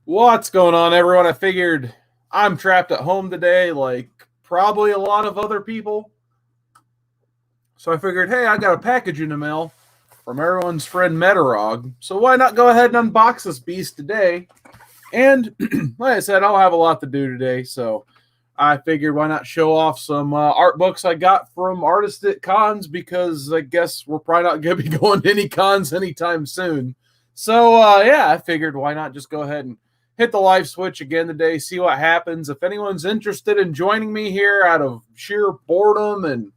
What's going on, everyone? I figured I'm trapped at home today, like probably a lot of other people. So I figured, hey, I got a package in the mail from everyone's friend Metarog. So why not go ahead and unbox this beast today? And like I said, I don't have a lot to do today, so I figured why not show off some art books I got from artists at cons because I guess we're probably not going to be going to any cons anytime soon. So yeah, I figured why not just go ahead and hit the live switch again today, see what happens. If anyone's interested in joining me here out of sheer boredom and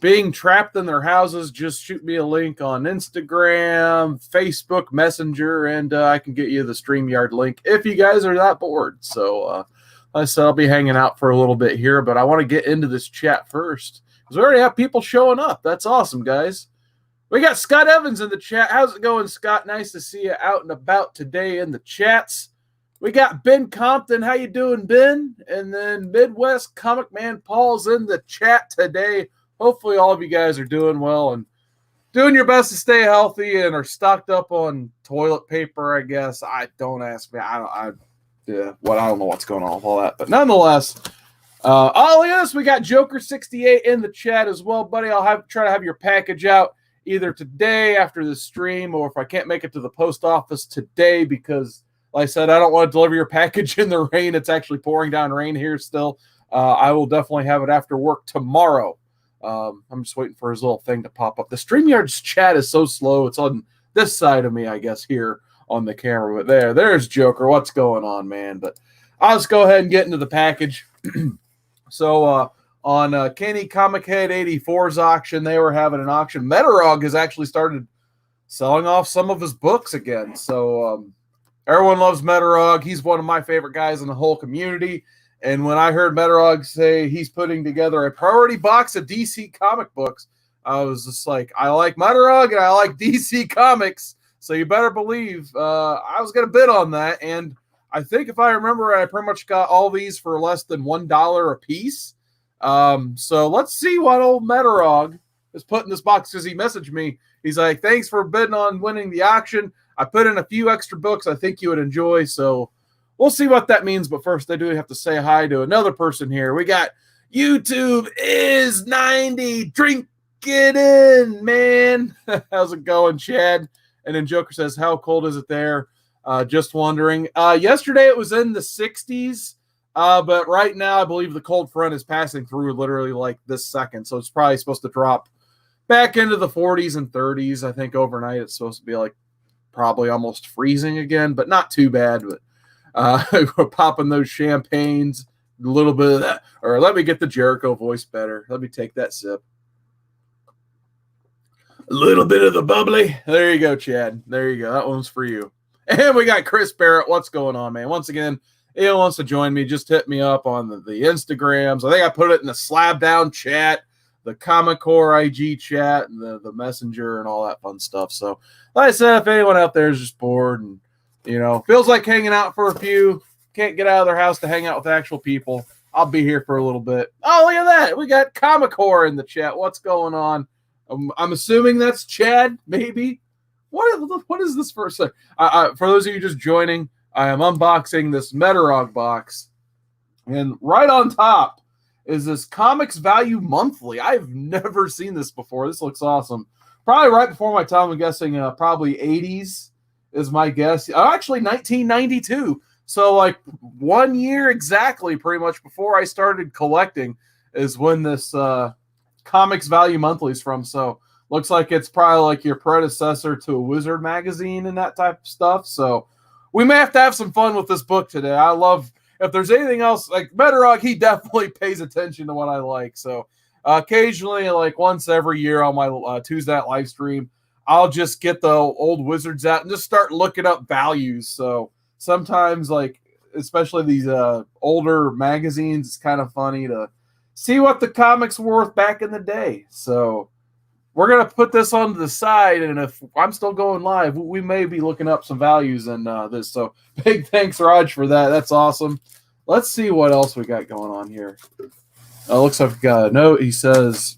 being trapped in their houses, just shoot me a link on Instagram, Facebook Messenger, and I can get you the StreamYard link if you guys are that bored. So, like I said, I'll be hanging out for a little bit here, but I want to get into this chat first because we already have people showing up. That's awesome, guys. We got Scott Evans in the chat. How's it going, Scott? Nice to see you out and about today in the chats. We got Ben Compton. How you doing, Ben? And then Midwest Comic Man Paul's in the chat today. Hopefully all of you guys are doing well and doing your best to stay healthy and are stocked up on toilet paper, I guess. Don't ask me. I don't know what's going on with all that. But nonetheless, look at this. We got Joker68 in the chat as well, buddy. I'll try to have your package out either today after the stream, or if I can't make it to the post office today because, like I said, I don't want to deliver your package in the rain. It's actually pouring down rain here still. I will definitely have it after work tomorrow. I'm just waiting for his little thing to pop up. The StreamYard's chat is so slow. It's on this side of me, I guess, here on the camera. But there's Joker. What's going on, man? But I'll just go ahead and get into the package. So on Kenny Comic Head 84's auction, they were having an auction. Metarog has actually started selling off some of his books again. So everyone loves Metarog. He's one of my favorite guys in the whole community. And when I heard Metarog say he's putting together a priority box of DC comic books, I was just like, I like Metarog and I like DC Comics. So you better believe I was going to bid on that. And I think if I remember, I pretty much got all these for less than $1 a piece. So let's see what old Metarog is putting in this box because he messaged me. He's like, thanks for bidding on winning the auction. I put in a few extra books I think you would enjoy. So we'll see what that means, but first I do have to say hi to another person here. We got YouTube is 90. Drink it in, man. How's it going, Chad? And then Joker says, how cold is it there? Just wondering. Yesterday it was in the 60s, but right now I believe the cold front is passing through literally like this second, so it's probably supposed to drop back into the 40s and 30s. I think overnight it's supposed to be like probably almost freezing again, but not too bad. But we're popping those champagnes, a little bit of that. Or let me get the Jericho voice better. Let me take that sip. A little bit of the bubbly. There you go, Chad. There you go. That one's for you. And we got Chris Barrett. What's going on, man? Once again, if anyone wants to join me, just hit me up on the Instagrams. I think I put it in the Slab Down chat, the Comic Core IG chat, and the Messenger and all that fun stuff. So, like I said, if anyone out there is just bored and feels like hanging out for a few, can't get out of their house to hang out with actual people, I'll be here for a little bit. Oh, look at that. We got Comic Core in the chat. What's going on? I'm assuming that's Chad, maybe. What is this for? For those of you just joining, I am unboxing this Metarog box. And right on top is this Comics Value Monthly. I've never seen this before. This looks awesome. Probably right before my time, I'm guessing probably 80s. Is my guess. Actually, 1992. So, like 1 year exactly, pretty much before I started collecting, is when this Comics Value Monthly is from. So, looks like it's probably like your predecessor to a Wizard magazine and that type of stuff. So, we may have to have some fun with this book today. I love, if there's anything else, like Metarog, he definitely pays attention to what I like. So, occasionally, like once every year on my Tuesday night live stream, I'll just get the old Wizards out and just start looking up values. So sometimes, like, especially these older magazines, it's kind of funny to see what the comics were worth back in the day. So we're going to put this on the side, and if I'm still going live, we may be looking up some values in this. So big thanks, Raj, for that. That's awesome. Let's see what else we got going on here. Looks like we got a note. He says,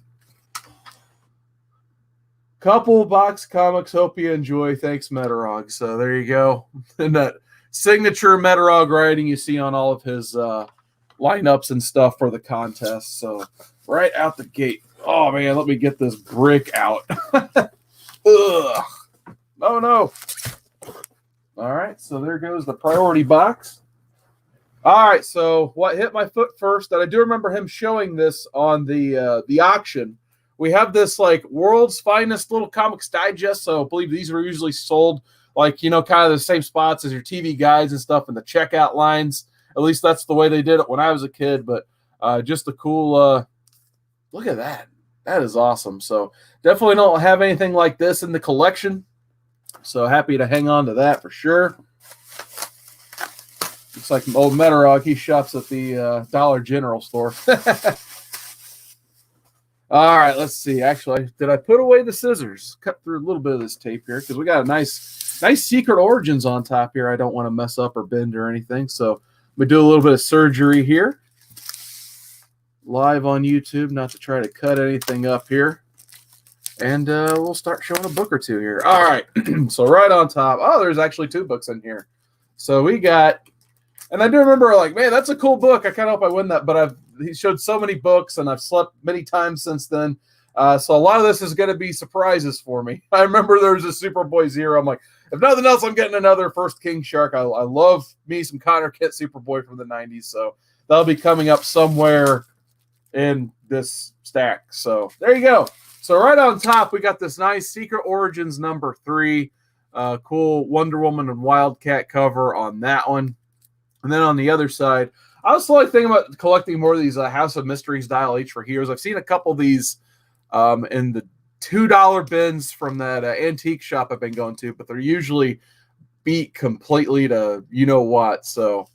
couple box comics. Hope you enjoy. Thanks, Metarog. So there you go. And that signature Metarog writing you see on all of his lineups and stuff for the contest. So right out the gate. Oh, man, let me get this brick out. Ugh. Oh, no. All right, so there goes the priority box. All right, so what hit my foot first, and I do remember him showing this on the auction. We have this like world's finest little comics digest. So I believe these were usually sold like, kind of the same spots as your TV guides and stuff in the checkout lines. At least that's the way they did it when I was a kid. But just a cool look at that. That is awesome. So definitely don't have anything like this in the collection. So happy to hang on to that for sure. Looks like old Metarog. He shops at the Dollar General store. All right, let's see. Actually, did I put away the scissors? Cut through a little bit of this tape here because we got a nice Secret Origins on top here. I don't want to mess up or bend or anything. So we do a little bit of surgery here. Live on YouTube, not to try to cut anything up here. And we'll start showing a book or two here. All right, so right on top. Oh, there's actually 2 books in here. So we got, and I do remember like, man, that's a cool book. I kind of hope I win that, but he showed so many books, and I've slept many times since then. So a lot of this is going to be surprises for me. I remember there was a Superboy Zero. I'm like, if nothing else, I'm getting another First King Shark. I love me some Connor Kent Superboy from the 90s, so that'll be coming up somewhere in this stack. So there you go. So right on top, we got this nice Secret Origins number 3. Cool Wonder Woman and Wildcat cover on that one. And then on the other side, I was slowly thinking about collecting more of these House of Mysteries Dial H for Heroes. I've seen a couple of these in the $2 bins from that antique shop I've been going to, but they're usually beat completely to you-know-what. So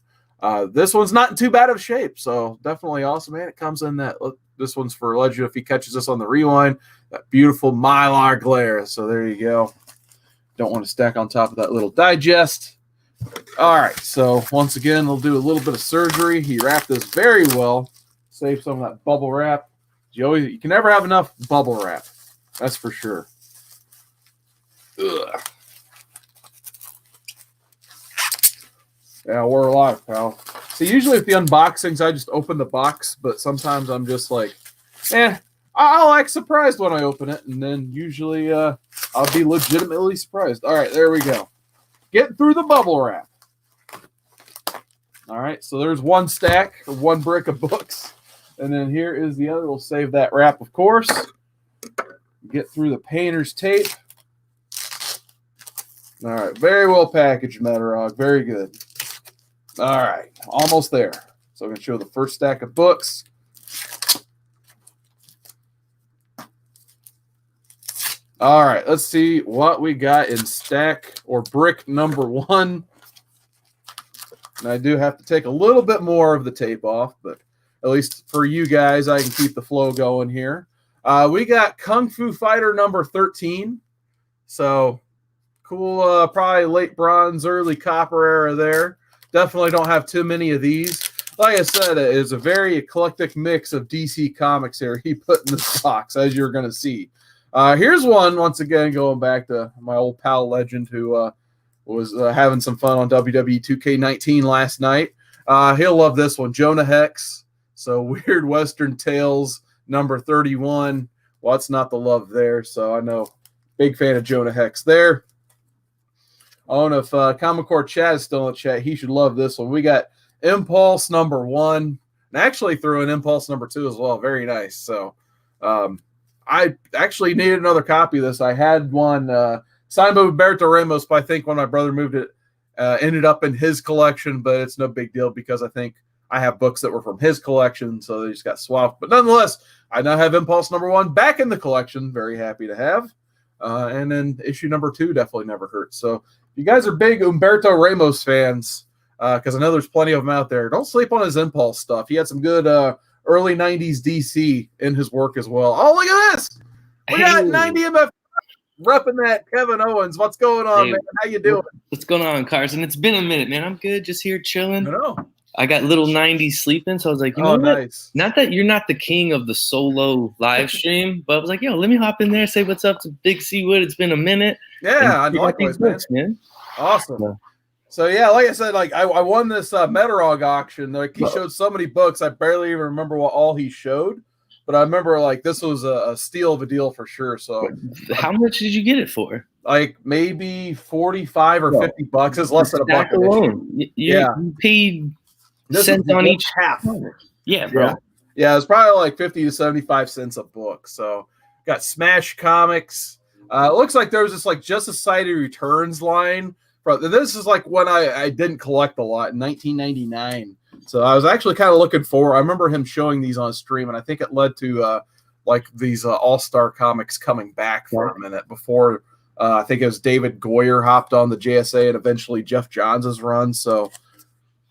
this one's not in too bad of shape, so definitely awesome, man. It comes in that, this one's for Legend if he catches us on the rewind, that beautiful Mylar glare. So there you go. Don't want to stack on top of that little digest. All right, so once again, we'll do a little bit of surgery. He wrapped this very well. Save some of that bubble wrap. You can never have enough bubble wrap. That's for sure. Ugh. Yeah, we're alive, pal. So usually with the unboxings, I just open the box, but sometimes I'm just like, I'll act surprised when I open it, and then usually I'll be legitimately surprised. All right, there we go. Getting through the bubble wrap. All right, so there's one stack or one brick of books, and then here is the other. We'll save that wrap, of course. Get through the painter's tape. All right, very well packaged, Metarog. Very good. All right, almost there. So I'm going to show the first stack of books. All right, let's see what we got in stack or brick number 1. And I do have to take a little bit more of the tape off, but at least for you guys, I can keep the flow going here. We got Kung Fu Fighter number 13. So cool, probably late bronze, early copper era there. Definitely don't have too many of these. Like I said, it is a very eclectic mix of DC comics here he put in this box, as you're going to see. Here's one, once again, going back to my old pal Legend, who was having some fun on WWE 2K19 last night. He'll love this one, Jonah Hex. So Weird Western Tales number 31. What's not the love there? So I know, big fan of Jonah Hex there. I don't know if Comic Core Chad is still in the chat. He should love this one. We got Impulse number 1. And actually threw in Impulse number 2 as well. Very nice. So I actually needed another copy of this. I had one signed by Humberto Ramos, but I think when my brother moved it, ended up in his collection, but it's no big deal because I think I have books that were from his collection, so they just got swapped. But nonetheless, I now have Impulse number 1 back in the collection. Very happy to have. And then issue number 2 definitely never hurts. So if you guys are big Humberto Ramos fans, because I know there's plenty of them out there, don't sleep on his Impulse stuff. He had some good early 90s DC in his work as well. Oh, look at this. We got 90 MF repping that Kevin Owens. What's going on, man? How you doing? What's going on, Carson? It's been a minute, man. I'm good. Just here chilling. I know. I got little 90s sleeping, so I was like, you know what? Nice. Not that you're not the king of the solo live stream, but I was like, yo, let me hop in there, say what's up to Big C Wood. It's been a minute. Yeah, I like these books, man. Awesome. So yeah, like I said, like I won this Metarog auction. Like he showed so many books, I barely even remember what all he showed. But I remember like this was a steal of a deal for sure. So How much did you get it for? like maybe 45 or $50. It's less than a buck an issue. You paid cents on each half. Yeah, bro. Yeah, it's probably like 50 to 75 cents a book. So got Smash Comics. It looks like there was this like Just Society Returns line. This is like when I didn't collect a lot in 1999. So I was actually kind of looking for. I remember him showing these on stream, and I think it led to like these All-Star comics coming back for a minute before. I think it was David Goyer hopped on the JSA, and eventually Jeff Johns' run. So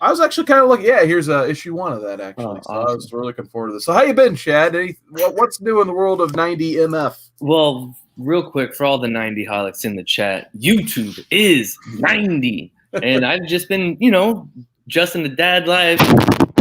I was actually kind of looking. Yeah, here's issue 1 of that actually. So awesome. I was really looking forward to this. So how you been, Chad? What's new in the world of 90 MF? Well, real quick for all the 90 holics in the chat, YouTube is 90, and I've just been, just in the dad life,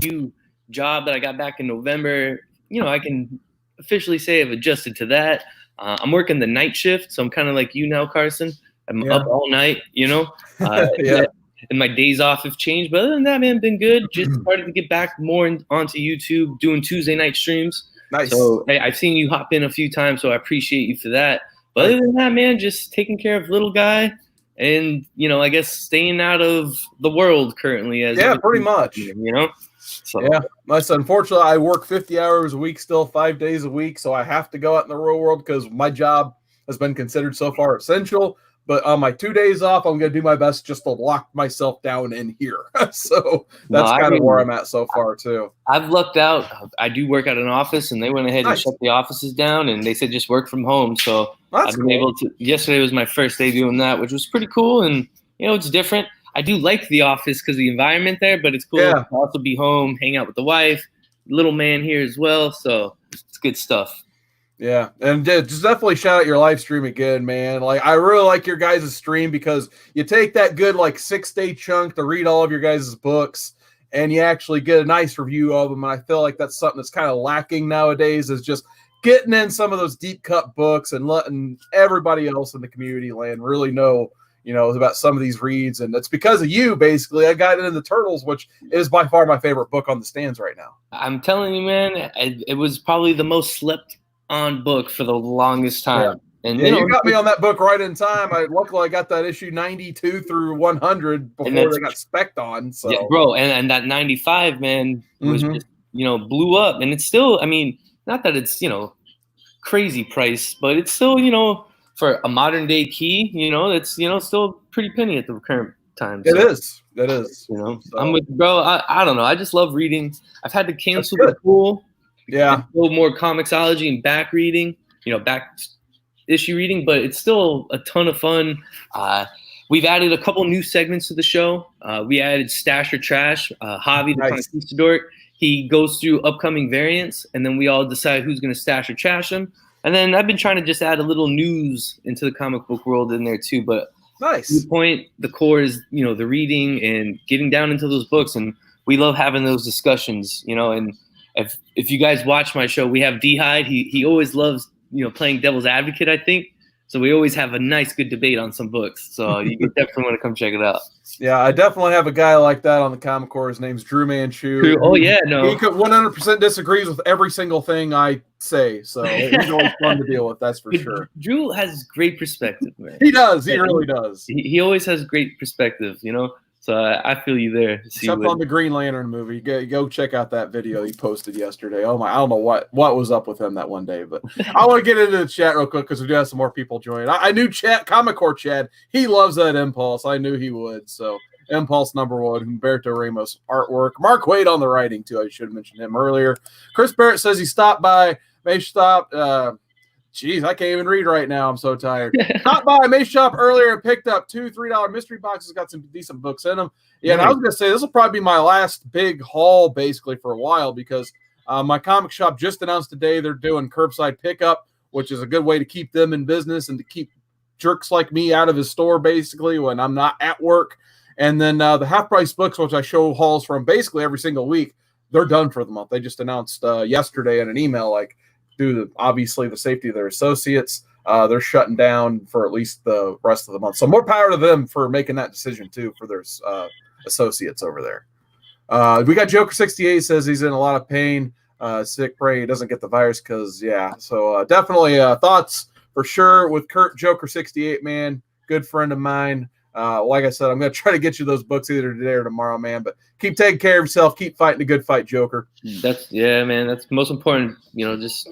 new job that I got back in November. I can officially say I've adjusted to that. I'm working the night shift, so I'm kind of like you now, Carson. I'm up all night, and my days off have changed. But other than that, man, been good. Just started to get back more onto YouTube, doing Tuesday night streams. Nice. So I've seen you hop in a few times, so I appreciate you for that. But other than that, man, just taking care of little guy and, I guess staying out of the world currently. Pretty much. So. Yeah. Unfortunately, I work 50 hours a week still, 5 days a week. So I have to go out in the real world because my job has been considered so far essential. But on my 2 days off, I'm going to do my best just to lock myself down in here. So that's kind of where I'm at so far, too. I've lucked out. I do work at an office, and they went ahead and shut the offices down, and they said just work from home. So I've been able to – yesterday was my first day doing that, which was pretty cool. And, it's different. I do like the office because of the environment there, but it's cool to also be home, hang out with the wife, little man here as well. So it's good stuff. Yeah, and just definitely shout out your live stream again, man. Like I really like your guys' stream because you take that good like 6-day chunk to read all of your guys' books, and you actually get a nice review of them. And I feel like that's something that's kind of lacking nowadays is just getting in some of those deep cut books and letting everybody else in the community land really know, about some of these reads. And it's because of you, basically. I got into the Turtles, which is by far my favorite book on the stands right now. I'm telling you, man, it was probably the most slept on book for the longest time. And you got me on that book right in time. Luckily I got that issue 92 through 100 before they got spec'd on. So yeah, bro, and that 95, man, was just, blew up. And it's still, not that it's, crazy price, but it's still, for a modern day key, it's, still pretty penny at the current time. So, it is. So. I'm with, bro, I don't know. I just love reading. I've had to cancel the pool. Yeah, a little more comicsology and back reading, back issue reading, but it's still a ton of fun. We've added a couple new segments to the show. We added Stash or Trash. Javi, the conquistador, he goes through upcoming variants, and then we all decide who's going to stash or trash them. And then I've been trying to just add a little news into the comic book world in there too. But the point, the core is, the reading and getting down into those books, and we love having those discussions, and if you guys watch my show, we have D-Hide. He always loves, playing devil's advocate, I think. So we always have a nice, good debate on some books. So you definitely want to come check it out. Yeah, I definitely have a guy like that on the Comic Core. His name's Drew Manchu. Oh, yeah, no. He could 100% disagrees with every single thing I say. So he's always fun to deal with, that's for sure. Drew has great perspective, man. He does. He really does. He always has great perspective, So I feel you there. Except on the Green Lantern movie. Go check out that video he posted yesterday. Oh my! I don't know what was up with him that one day, but I want to get into the chat real quick because we do have some more people joining. I knew Comic Core Chad. He loves that Impulse. I knew he would. So Impulse #1, Humberto Ramos artwork. Mark Wade on the writing too. I should have mentioned him earlier. Chris Barrett says he stopped by. May stop. Jeez, I can't even read right now. I'm so tired. Stopped by Mace Shop earlier and picked up 2 $3 mystery boxes. Got some decent books in them. Yeah, and I was going to say this will probably be my last big haul basically for a while because my comic shop just announced today they're doing curbside pickup, which is a good way to keep them in business and to keep jerks like me out of his store basically when I'm not at work. And then the half-price books, which I show hauls from basically every single week, they're done for the month. They just announced yesterday in an email, like, due to obviously the safety of their associates. they're shutting down for at least the rest of the month. So more power to them for making that decision too for their associates over there. We got Joker 68 says he's in a lot of pain, sick, pray he doesn't get the virus because So definitely thoughts for sure with Kurt Joker 68, man, good friend of mine. Like I said, I'm gonna try to get you those books either today or tomorrow, man. But keep taking care of yourself, keep fighting a good fight, Joker. That's man. That's the most important. Just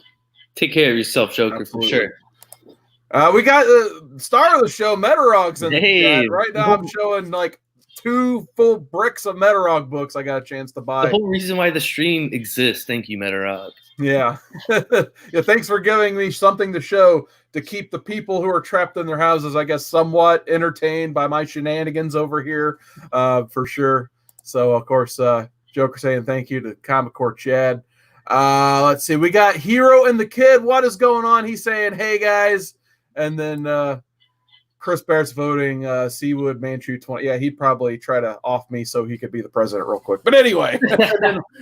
take care of yourself, Joker. Absolutely. For sure. We got the star of the show, Metarog's in the chat. Right now. I'm showing like 2 full bricks of Metarog books I got a chance to buy. The whole reason why the stream exists. Thank you, Metarog. Yeah. Thanks for giving me something to show to keep the people who are trapped in their houses, I guess, somewhat entertained by my shenanigans over here, for sure. So, of course, Joker saying thank you to Comic Core Chad. Let's see. We got Hero and the Kid. What is going on? He's saying, hey, guys. And then Chris Barrett's voting Seawood Manchu 20. Yeah, he'd probably try to off me so he could be the president real quick. But anyway,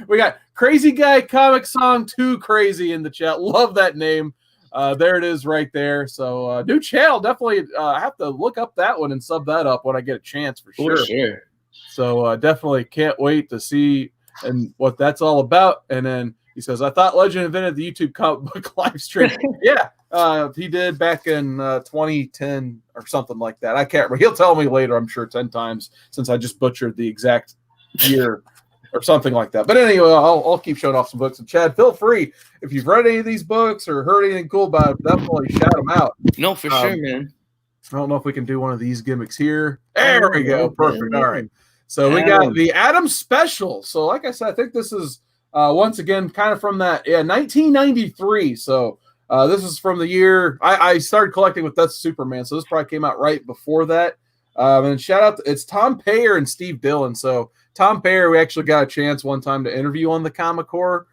we got Crazy Guy Comic Song 2 Crazy in the chat. Love that name. There it is right there. So new channel. Definitely have to look up that one and sub that up when I get a chance for sure. For sure. So definitely can't wait to see and what that's all about. And then he says, I thought Legend invented the YouTube comic book live stream. Yeah. He did back in 2010 or something like that. I can't remember. He'll tell me later, I'm sure, 10 times since I just butchered the exact year or something like that. But anyway, I'll keep showing off some books. And Chad, feel free. If you've read any of these books or heard anything cool about it, definitely shout them out. No, for sure, man. I don't know if we can do one of these gimmicks here. There we go. Perfect. All right. So we got the Adam Special. So like I said, I think this is once again kind of from that 1993. So this is from the year I started collecting with That's Superman. So this probably came out right before that. And shout out it's Tom Payer and Steve Dillon. So Tom Payer, we actually got a chance one time to interview on the Comic Core.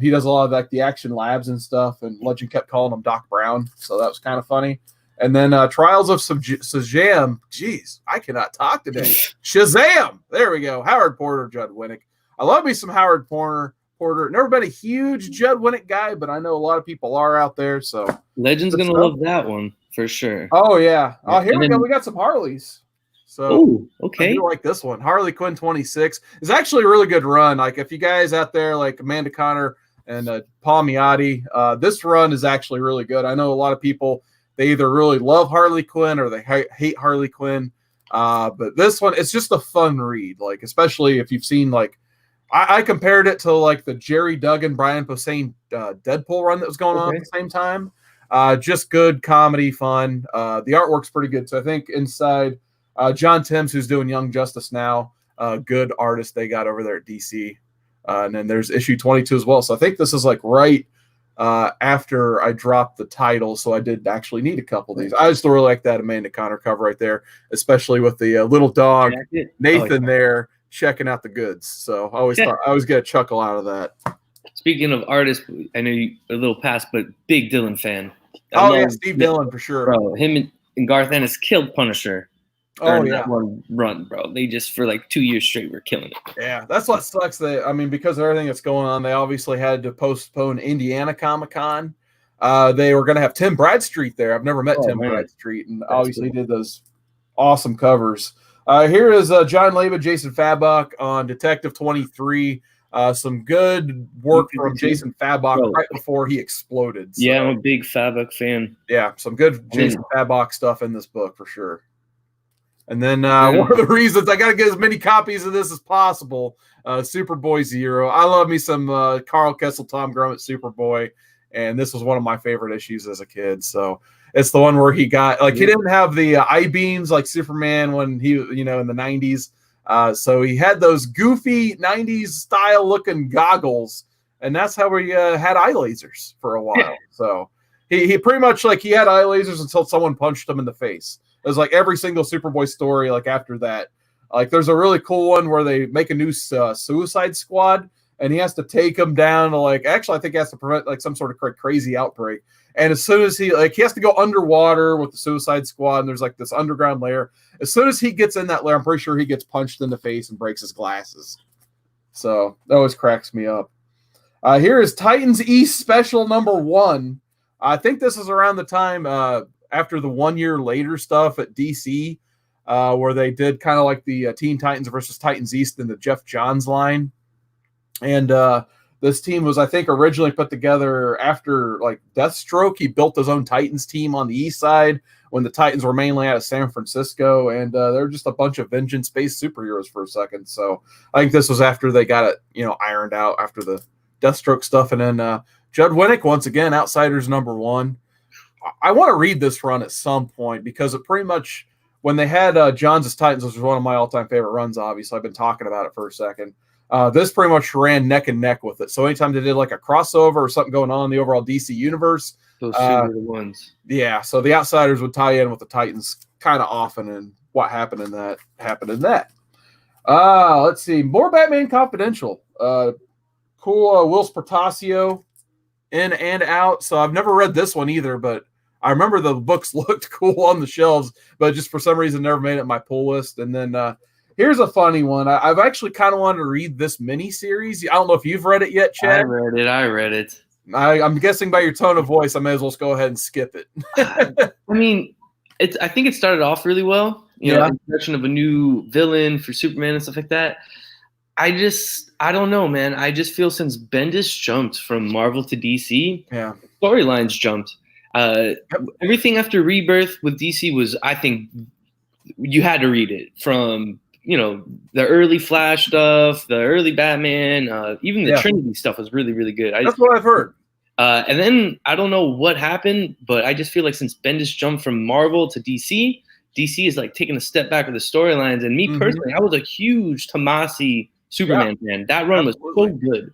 He does a lot of like the Action Labs and stuff, and Legend kept calling him Doc Brown. So that was kind of funny. And then Trials of Shazam. Jeez, I cannot talk today. Shazam. There we go. Howard Porter, Judd Winnick. I love me some Howard Porter. Never been a huge Judd Winnick guy, but I know a lot of people are out there. So Legend's going to love that one for sure. Oh, yeah. Oh, here we go. We got some Harleys. So okay. I do like this one. Harley Quinn 26 is actually a really good run. Like if you guys out there like Amanda Connor and Paul Miotti, this run is actually really good. I know a lot of people, they either really love Harley Quinn or they hate Harley Quinn. But this one, it's just a fun read. Like, especially if you've seen like, I compared it to like the Jerry Duggan, Brian Posehn Deadpool run that was going on at the same time. Just good comedy, fun. The artwork's pretty good. So I think inside John Timms, who's doing Young Justice now, good artist they got over there at DC. And then there's issue 22 as well. So I think this is like right after I dropped the title, so I did actually need a couple of these. I just really like that Amanda Connor cover right there, especially with the little dog Nathan there checking out the goods. So I always get a chuckle out of that. Speaking of artists, I know you a little past, but big Dillon fan. Steve Dillon for sure. Bro, him and Garth Ennis killed Punisher. That one run, bro. They just for like 2 years straight were killing it. Yeah, that's what sucks. Because of everything that's going on, they obviously had to postpone Indiana Comic-Con. They were going to have Tim Bradstreet there. I've never met Tim Bradstreet, and that's obviously did those awesome covers. Here is John Leba, Jason Fabok on Detective 23. Some good work from Jason Fabok right before he exploded. So, yeah, I'm a big Fabok fan. Yeah, some good Jason Fabok stuff in this book for sure. And then one of the reasons I got to get as many copies of this as possible, Superboy Zero. I love me some Carl Kessel, Tom Grummett Superboy, and this was one of my favorite issues as a kid. So it's the one where he got he didn't have the I-beams like Superman when he in the 90s. So he had those goofy 90s style looking goggles, and that's how he had eye lasers for a while. So he pretty much he had eye lasers until someone punched him in the face. It was like every single Superboy story after that. There's a really cool one where they make a new Suicide Squad, and he has to take him down to actually I think he has to prevent some sort of crazy outbreak. And as soon as he has to go underwater with the Suicide Squad, and there's this underground lair. As soon as he gets in that lair, I'm pretty sure he gets punched in the face and breaks his glasses. So that always cracks me up. Here is Titans East Special number 1. I think this is around the time after the 1 year later stuff at DC, where they did kind of like the Teen Titans versus Titans East in the Jeff Johns line. And this team was, I think, originally put together after like Deathstroke. He built his own Titans team on the east side when the Titans were mainly out of San Francisco, and they're just a bunch of vengeance-based superheroes for a second. So I think this was after they got it, ironed out after the Deathstroke stuff. And then Judd Winnick, once again, Outsiders #1. I want to read this run at some point because it pretty much, when they had Johns' Titans, which was one of my all-time favorite runs, obviously, I've been talking about it for a second. This pretty much ran neck and neck with it. So anytime they did like a crossover or something going on in the overall DC universe, those two were the ones. Yeah, so the Outsiders would tie in with the Titans kind of often, and what happened in that happened in that. Let's see, more Batman Confidential. Cool, Will Spartacio in and out. So I've never read this one either, but I remember the books looked cool on the shelves, but just for some reason never made it my pull list. And then here's a funny one. I've actually kind of wanted to read this mini series. I don't know if you've read it yet, Chad. I read it. I'm guessing by your tone of voice, I may as well just go ahead and skip it. I mean, I think it started off really well. You know, introduction of a new villain for Superman and stuff like that. I don't know, man. I just feel since Bendis jumped from Marvel to DC, storylines jumped. Everything after Rebirth with DC was, I think, you had to read it from, the early Flash stuff, the early Batman, even the Trinity stuff was really, really good. That's what I've heard. And then I don't know what happened, but I just feel like since Bendis jumped from Marvel to DC is like taking a step back with the storylines. And me personally, I was a huge Tomasi Superman fan. That run was so good.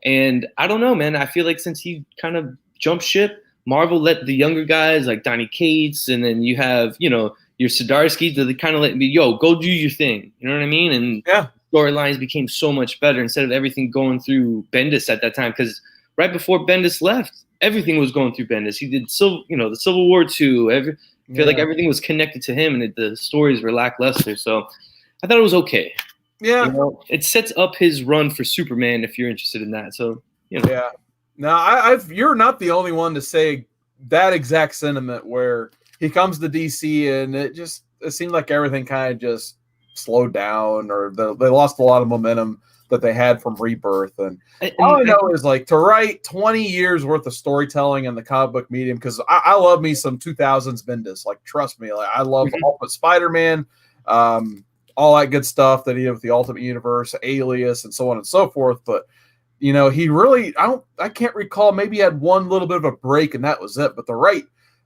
And I don't know, man. I feel like since he kind of jumped ship, Marvel let the younger guys like Donny Cates, and then you have, your Zdarsky, they kind of let me, go do your thing. You know what I mean? And storylines became so much better instead of everything going through Bendis at that time. Because right before Bendis left, everything was going through Bendis. He did the Civil War II. I feel like everything was connected to him, and the stories were lackluster. So I thought it was okay. Yeah, it sets up his run for Superman if you're interested in that. So yeah. Now you're not the only one to say that exact sentiment where he comes to DC and it seemed like everything kind of just slowed down, or they lost a lot of momentum that they had from Rebirth. And all I know is like to write 20 years worth of storytelling in the comic book medium, because I love me some 2000s Bendis. Like, trust me, like I love Ultimate Spider-Man, all that good stuff that he did with the Ultimate Universe, Alias, and so on and so forth. But he really, I can't recall, maybe he had one little bit of a break and that was it. But the right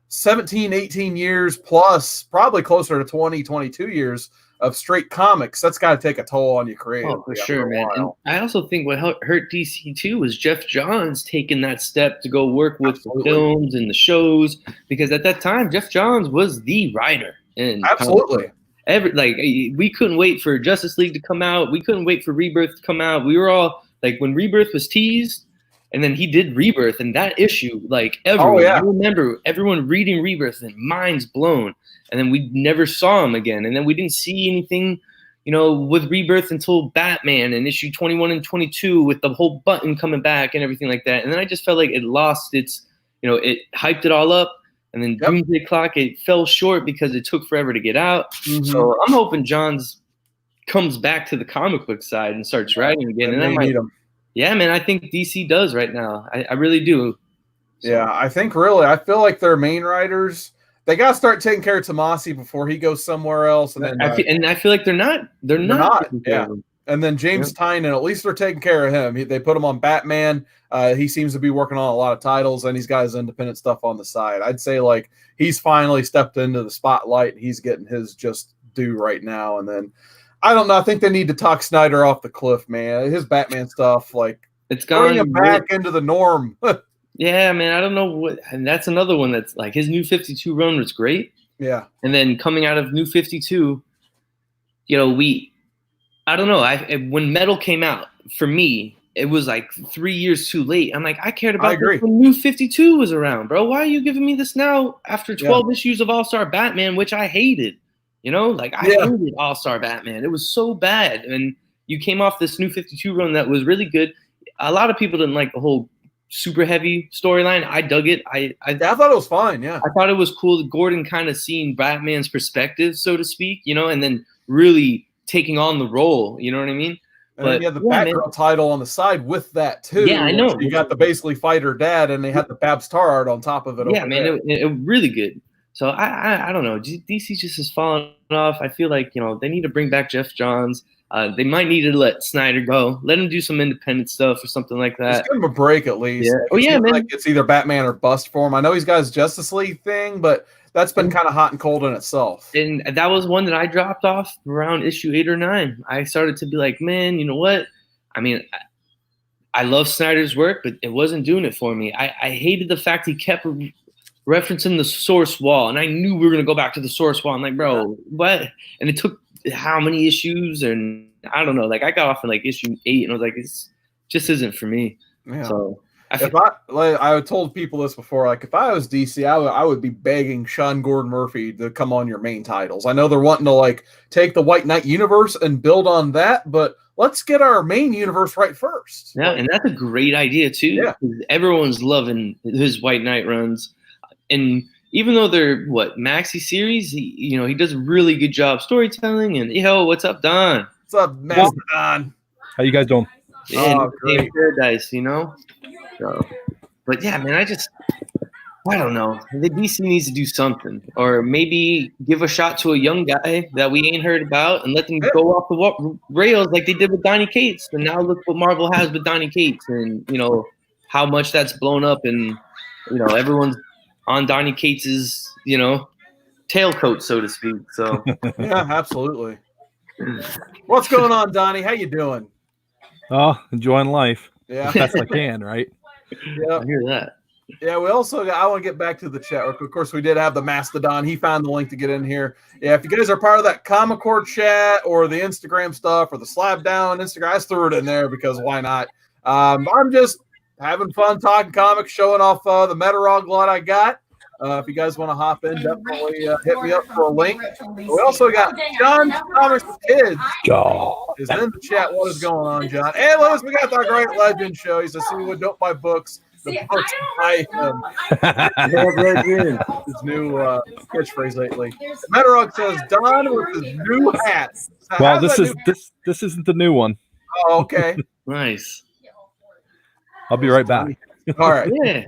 17, 18 years plus, probably closer to 20, 22 years of straight comics, that's got to take a toll on you creatively. Oh, for sure, man. And I also think what hurt DC too was Jeff Johns taking that step to go work with the films and the shows, because at that time Jeff Johns was the writer. And we couldn't wait for Justice League to come out. We couldn't wait for Rebirth to come out. We were all like, when Rebirth was teased, and then he did Rebirth, and that issue, like everyone, I remember everyone reading Rebirth and minds blown. And then we never saw him again. And then we didn't see anything, with Rebirth until Batman in issue 21 and 22 with the whole button coming back and everything like that. And then I just felt like it lost its, it hyped it all up. And then Doomsday Clock, it fell short because it took forever to get out. So I'm hoping Johns comes back to the comic book side and starts writing again. And that might, man, I think DC does right now. I really do. So. Yeah, I feel like their main writers, they got to start taking care of Tomasi before he goes somewhere else. And then I feel like they're not. Yeah. And then James Tynion, at least they're taking care of him. They put him on Batman. He seems to be working on a lot of titles, and he's got his independent stuff on the side. I'd say like he's finally stepped into the spotlight, and he's getting his just due right now. And then I don't know. I think they need to talk Snyder off the cliff, man. His Batman stuff, like, it's going him back into the norm. Yeah, man, I don't know what, and that's another one that's like his New 52 run was great. Yeah. And then coming out of New 52, I don't know. When Metal came out, for me, it was like 3 years too late. I'm like, I cared about this when New 52 was around, bro. Why are you giving me this now after 12 issues of All-Star Batman, which I hated? I hated All-Star Batman. It was so bad. And you came off this New 52 run that was really good. A lot of people didn't like the whole super heavy storyline. I dug it. I thought it was fine. Yeah, I thought it was cool that Gordon kind of seeing Batman's perspective, so to speak, and then really taking on the role. You know what I mean? And then you had the Batgirl title on the side with that too. Yeah, I know. So you got the basically fight her dad, and they had the Babs Tar art on top of it. Yeah, man, it really good. So I don't know. DC just has fallen off. I feel like they need to bring back Jeff Johns. They might need to let Snyder go. Let him do some independent stuff or something like that. Just give him a break at least. Yeah. Oh yeah, man. Like it's either Batman or bust for him. I know he's got his Justice League thing, but that's been kind of hot and cold in itself. And that was one that I dropped off around issue 8 or 9. I started to be like, man, you know what? I mean, I love Snyder's work, but it wasn't doing it for me. I hated the fact he kept referencing the source wall, and I knew we were going to go back to the source wall. I'm like, bro, what? And it took how many issues? And I don't know. Like, I got off in like issue 8, and I was like, this just isn't for me. Yeah. So I told people this before, like if I was DC, I would be begging Sean Gordon Murphy to come on your main titles. I know they're wanting to like take the White Knight universe and build on that, but let's get our main universe right first. Yeah, and that's a great idea too. Yeah. Everyone's loving his White Knight runs. And even though they're maxi series, he does a really good job storytelling. And what's up, Don? What's up, Master Don? How you guys doing? Yeah, great. Paradise, So, but yeah, man, I don't know. The DC needs to do something, or maybe give a shot to a young guy that we ain't heard about, and let them go off the rails like they did with Donny Cates. And now look what Marvel has with Donny Cates, and how much that's blown up, and everyone's on Donny Cates's tailcoat, so to speak. So yeah, absolutely. What's going on, Donnie? How you doing? Oh, enjoying life. Yeah, best I can, right? Yeah, I hear that. Yeah, we also I want to get back to the chat. Of course, we did have the Mastodon. He found the link to get in here. Yeah, if you guys are part of that Comic Core chat or the Instagram stuff or the Slab Down Instagram, I just threw it in there because why not? I'm just having fun talking comics, showing off the Metarog lot I got. If you guys want to hop in, definitely hit me up for a link. We also got John Thomas Kids is in the chat. What is going on, John? Hey, Lewis, we got our Great Legend show. He says, see what don't buy books. The books buy him. His new catchphrase lately. Metarog says, Don with his new hat. Well, this isn't the new one. Oh, okay. Nice. I'll be right back. All right. Yeah.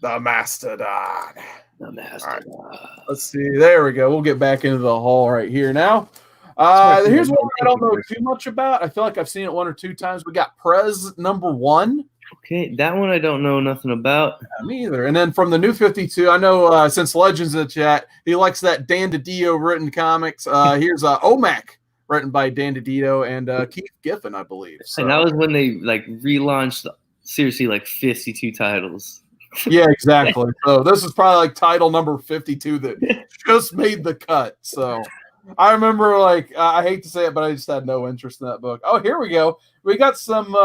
The Mastodon. The Mastodon. Right. Let's see. There we go. We'll get back into the hall right here now. Here's one I don't know too much about. I feel like I've seen it 1 or 2 times. We got Prez #1. Okay, that one I don't know nothing about. Yeah, me either. And then from the New 52, I know since Legends in the chat, he likes that Dan DiDio written comics. Here's OMAC, written by Dan DiDio and Keith Giffen, I believe. So. And that was when they relaunched seriously 52 titles. Yeah, exactly. So this is probably title number 52 that just made the cut. So I remember I hate to say it, but I just had no interest in that book. Oh, here we go. We got some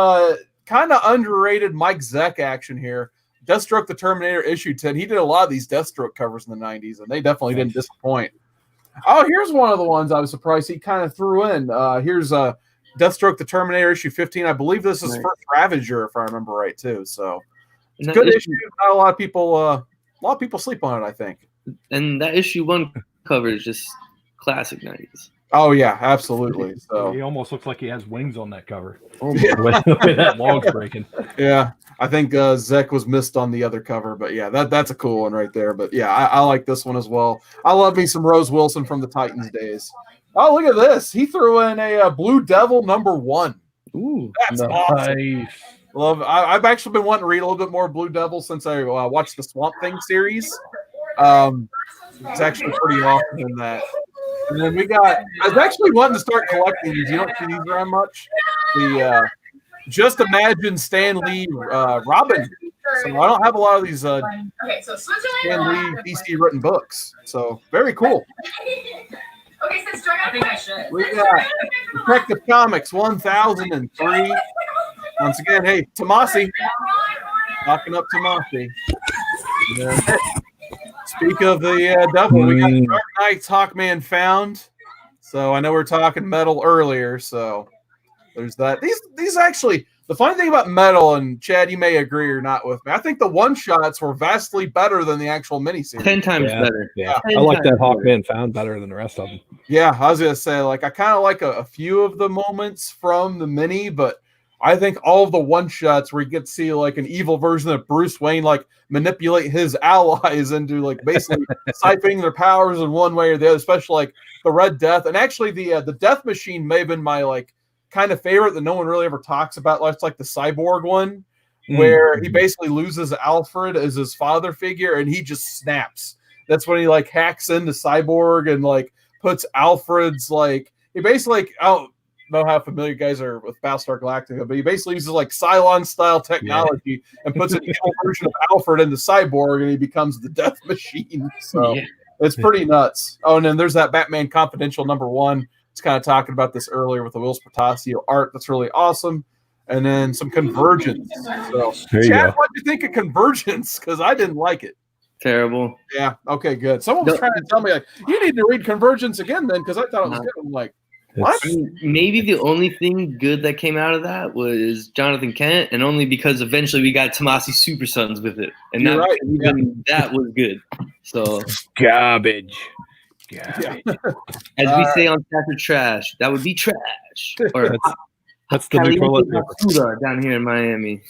kind of underrated Mike Zeck action here. Deathstroke the Terminator issue 10. He did a lot of these Deathstroke covers in the 90s, and they definitely didn't disappoint. Oh, here's one of the ones I was surprised he kind of threw in. Here's Deathstroke the Terminator issue 15. I believe this is First Ravager, if I remember right, too. So it's a good issue. Not a lot of people sleep on it, I think. And that issue 1 cover is just classic 90s. Oh yeah, absolutely. So he almost looks like he has wings on that cover. Oh, the way that log's breaking. Yeah, I think Zek was missed on the other cover, but yeah, that's a cool one right there. But yeah, I like this one as well. I love me some Rose Wilson from the Titans days. Oh, look at this! He threw in a Blue Devil #1. Ooh, that's awesome. Love. I've actually been wanting to read a little bit more Blue Devil since I watched the Swamp Thing series. It's actually pretty awesome in that. And then I was actually wanting to start collecting these. You don't see these very much. The Just Imagine Stan Lee Robin. So I don't have a lot of these Stan Lee DC written books. So very cool. Okay, so I think I should. We got Detective Comics 1003. Once again, hey, Tomasi. Knocking up Tomasi. Yeah. Speak of the devil, we got Dark Knight's Hawkman Found. So I know we are talking metal earlier, so there's that. These actually, The funny thing about Metal, and Chad, you may agree or not with me, I think the one-shots were vastly better than the actual miniseries. 10 times better. Yeah, 10 I like that times Hawkman found better than the rest of them. Yeah, I was going to say, like, I kind of like a few of the moments from the mini, but I think all of the one-shots where you get to see, like, an evil version of Bruce Wayne, like, manipulate his allies into, like, basically siphoning their powers in one way or the other, especially, like, the Red Death. And actually, the Death Machine may have been my, like, kind of favorite that no one really ever talks about. It's like the Cyborg one, where he basically loses Alfred as his father figure, and he just snaps. That's when he, like, hacks into Cyborg and, like, puts Alfred's, like, he basically, like, I don't know how familiar you guys are with Battlestar Galactica, but he basically uses, like, Cylon-style technology and puts an evil version of Alfred into Cyborg, and he becomes the Death Machine. So it's pretty nuts. Oh, and then there's that Batman Confidential #1. It's kind of talking about this earlier with the Will Spartasio art. That's really awesome. And then some Convergence. So, Chad, what do you think of Convergence? Because I didn't like it. Terrible. Yeah. Okay, good. Someone was trying to tell me, like, you need to read Convergence again then, because I thought it was good. I'm like, what? I mean, maybe the only thing good that came out of that was Jonathan Kent, and only because eventually we got Tomasi Super Sons with it. And You're right. That was good. So Garbage. As we say on Stafford Trash, that would be trash. Or that's the new toilet paper down here in Miami.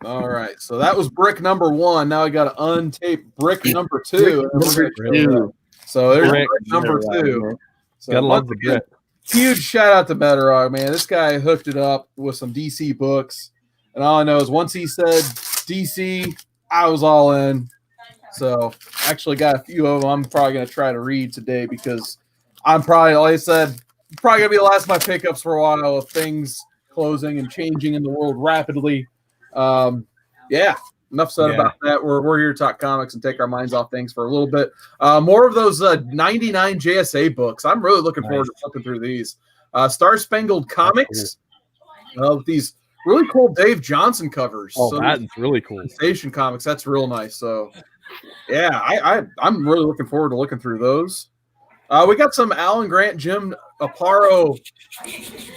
All right, so that was brick #1. Now I got to untape brick #2. So there's brick #2. So gotta love the brick. Huge shout out to Metarog, man. This guy hooked it up with some DC books, and all I know is once he said DC, I was all in. So actually got a few of them I'm probably going to try to read today because I'm probably, like I said, probably going to be the last of my pickups for a while with things closing and changing in the world rapidly. Yeah, enough said about that. We're here to talk comics and take our minds off things for a little bit. More of those 99 JSA books. I'm really looking forward to looking through these. Star Spangled Comics. With these really cool Dave Johnson covers. Oh, that's really cool. Station Comics. That's real nice. So, yeah, I'm really looking forward to looking through those. We got some Alan Grant, Jim Aparo,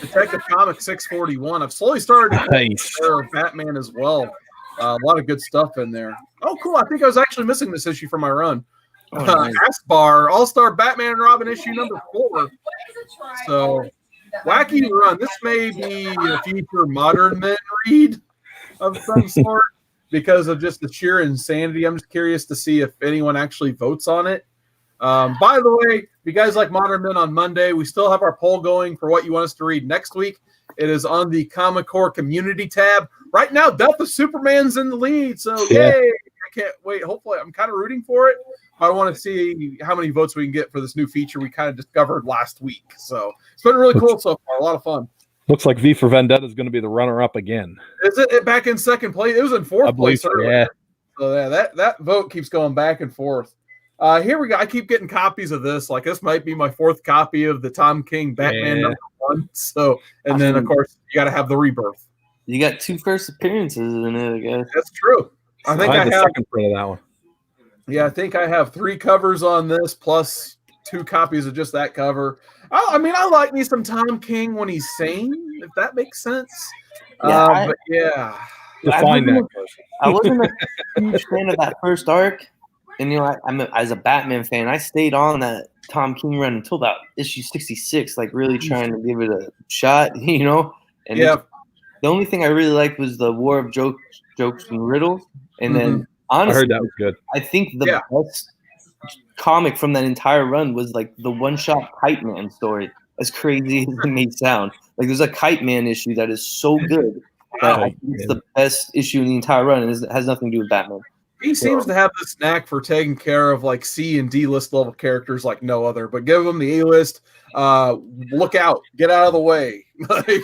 Detective Comics 641. I've slowly started to Batman as well. A lot of good stuff in there. Oh, cool. I think I was actually missing this issue from my run. Aspar, All-Star Batman and Robin issue #4. So, wacky run. This may be a future Modern Men read of some sort because of just the sheer insanity. I'm just curious to see if anyone actually votes on it. By the way, if you guys like Modern Men on Monday, we still have our poll going for what you want us to read next week. It is on the Comic Core community tab. Right now, Death of Superman's in the lead, so yay! I can't wait. Hopefully, I'm kind of rooting for it. I want to see how many votes we can get for this new feature we kind of discovered last week. So it's been really cool so far. A lot of fun. Looks like V for Vendetta is going to be the runner-up again. Is it back in second place? It was in fourth place earlier. Yeah. So yeah, that vote keeps going back and forth. Here we go. I keep getting copies of this. Like this might be my 4th copy of the Tom King Batman #1. So, and then of course you got to have the Rebirth. You got 2 first appearances in it, I guess. That's true. I think I have the second print of that one. Yeah, I think I have 3 covers on this plus 2 copies of just that cover. I mean, I like me some Tom King when he's sane, if that makes sense. Yeah, but yeah, define that person. I wasn't a huge fan of that first arc. And, you know, as a Batman fan, I stayed on that Tom King run until about issue 66, like really trying to give it a shot, you know? And the only thing I really liked was the War of Jokes and Riddles. And then, honestly, I heard that was good. I think the best comic from that entire run was, like, the one-shot Kite Man story, as crazy as it may sound. Like, there's a Kite Man issue that is so good that I think it's the best issue in the entire run, and it has nothing to do with Batman. He seems to have this knack for taking care of like C and D list level characters like no other, but give him the A list. Look out, get out of the way.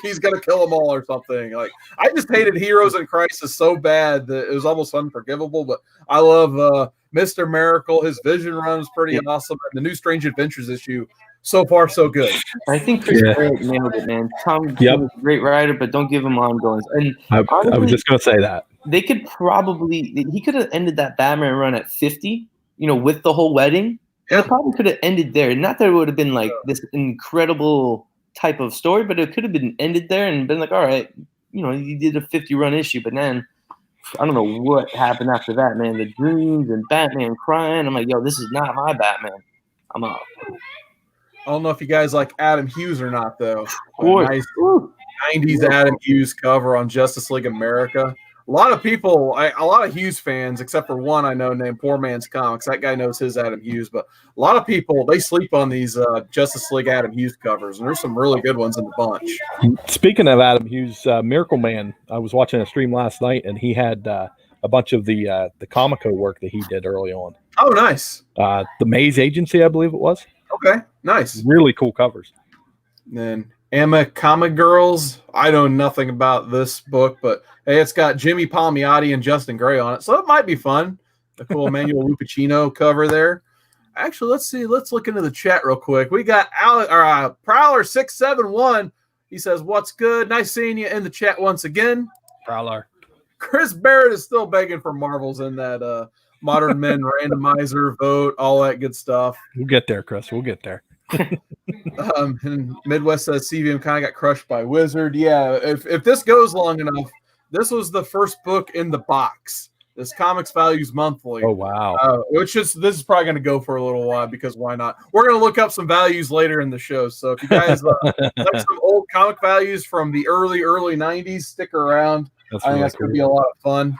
He's gonna kill them all or something. Like I just hated Heroes in Crisis so bad that it was almost unforgivable. But I love Mr. Miracle. His Vision run is pretty awesome. And the new Strange Adventures issue, so far so good. I think Chris Barrett nailed it, man. Tom is a great writer, but don't give him ongoings. And I was just gonna say that. He could have ended that Batman run at 50, you know, with the whole wedding. Yeah. It probably could have ended there. Not that it would have been like this incredible type of story, but it could have been ended there and been like, all right, he did a 50-run issue, but then I don't know what happened after that, man. The dreams and Batman crying. I'm like, yo, this is not my Batman. I'm out. I don't know if you guys like Adam Hughes or not, though. Boy. Nice 90s Adam Hughes cover on Justice League America. A lot of people, a lot of Hughes fans, except for one I know named Poor Man's Comics. That guy knows his Adam Hughes, but a lot of people, they sleep on these Justice League Adam Hughes covers, and there's some really good ones in the bunch. Speaking of Adam Hughes, Miracle Man, I was watching a stream last night, and he had a bunch of the Comico work that he did early on. Oh, nice. The Maze Agency, I believe it was. Okay, nice. Really cool covers. And then Emma Comic Girls. I know nothing about this book, but hey, it's got Jimmy Palmiotti and Justin Gray on it, so it might be fun. A cool Emmanuel Lupacino cover there. Actually, let's see. Let's look into the chat real quick. We got Prowler671. He says, "What's good? Nice seeing you in the chat once again." Prowler. Chris Barrett is still begging for marbles in that Modern Men randomizer vote, all that good stuff. We'll get there, Chris. We'll get there. And Midwest says CVM kind of got crushed by Wizard. Yeah, if this goes long enough, this was the first book in the box. This Comics Values Monthly. Oh, wow. This is probably going to go for a little while because why not? We're going to look up some values later in the show. So if you guys like some old comic values from the early 90s, stick around. That's I think really that's cool. going to be a lot of fun.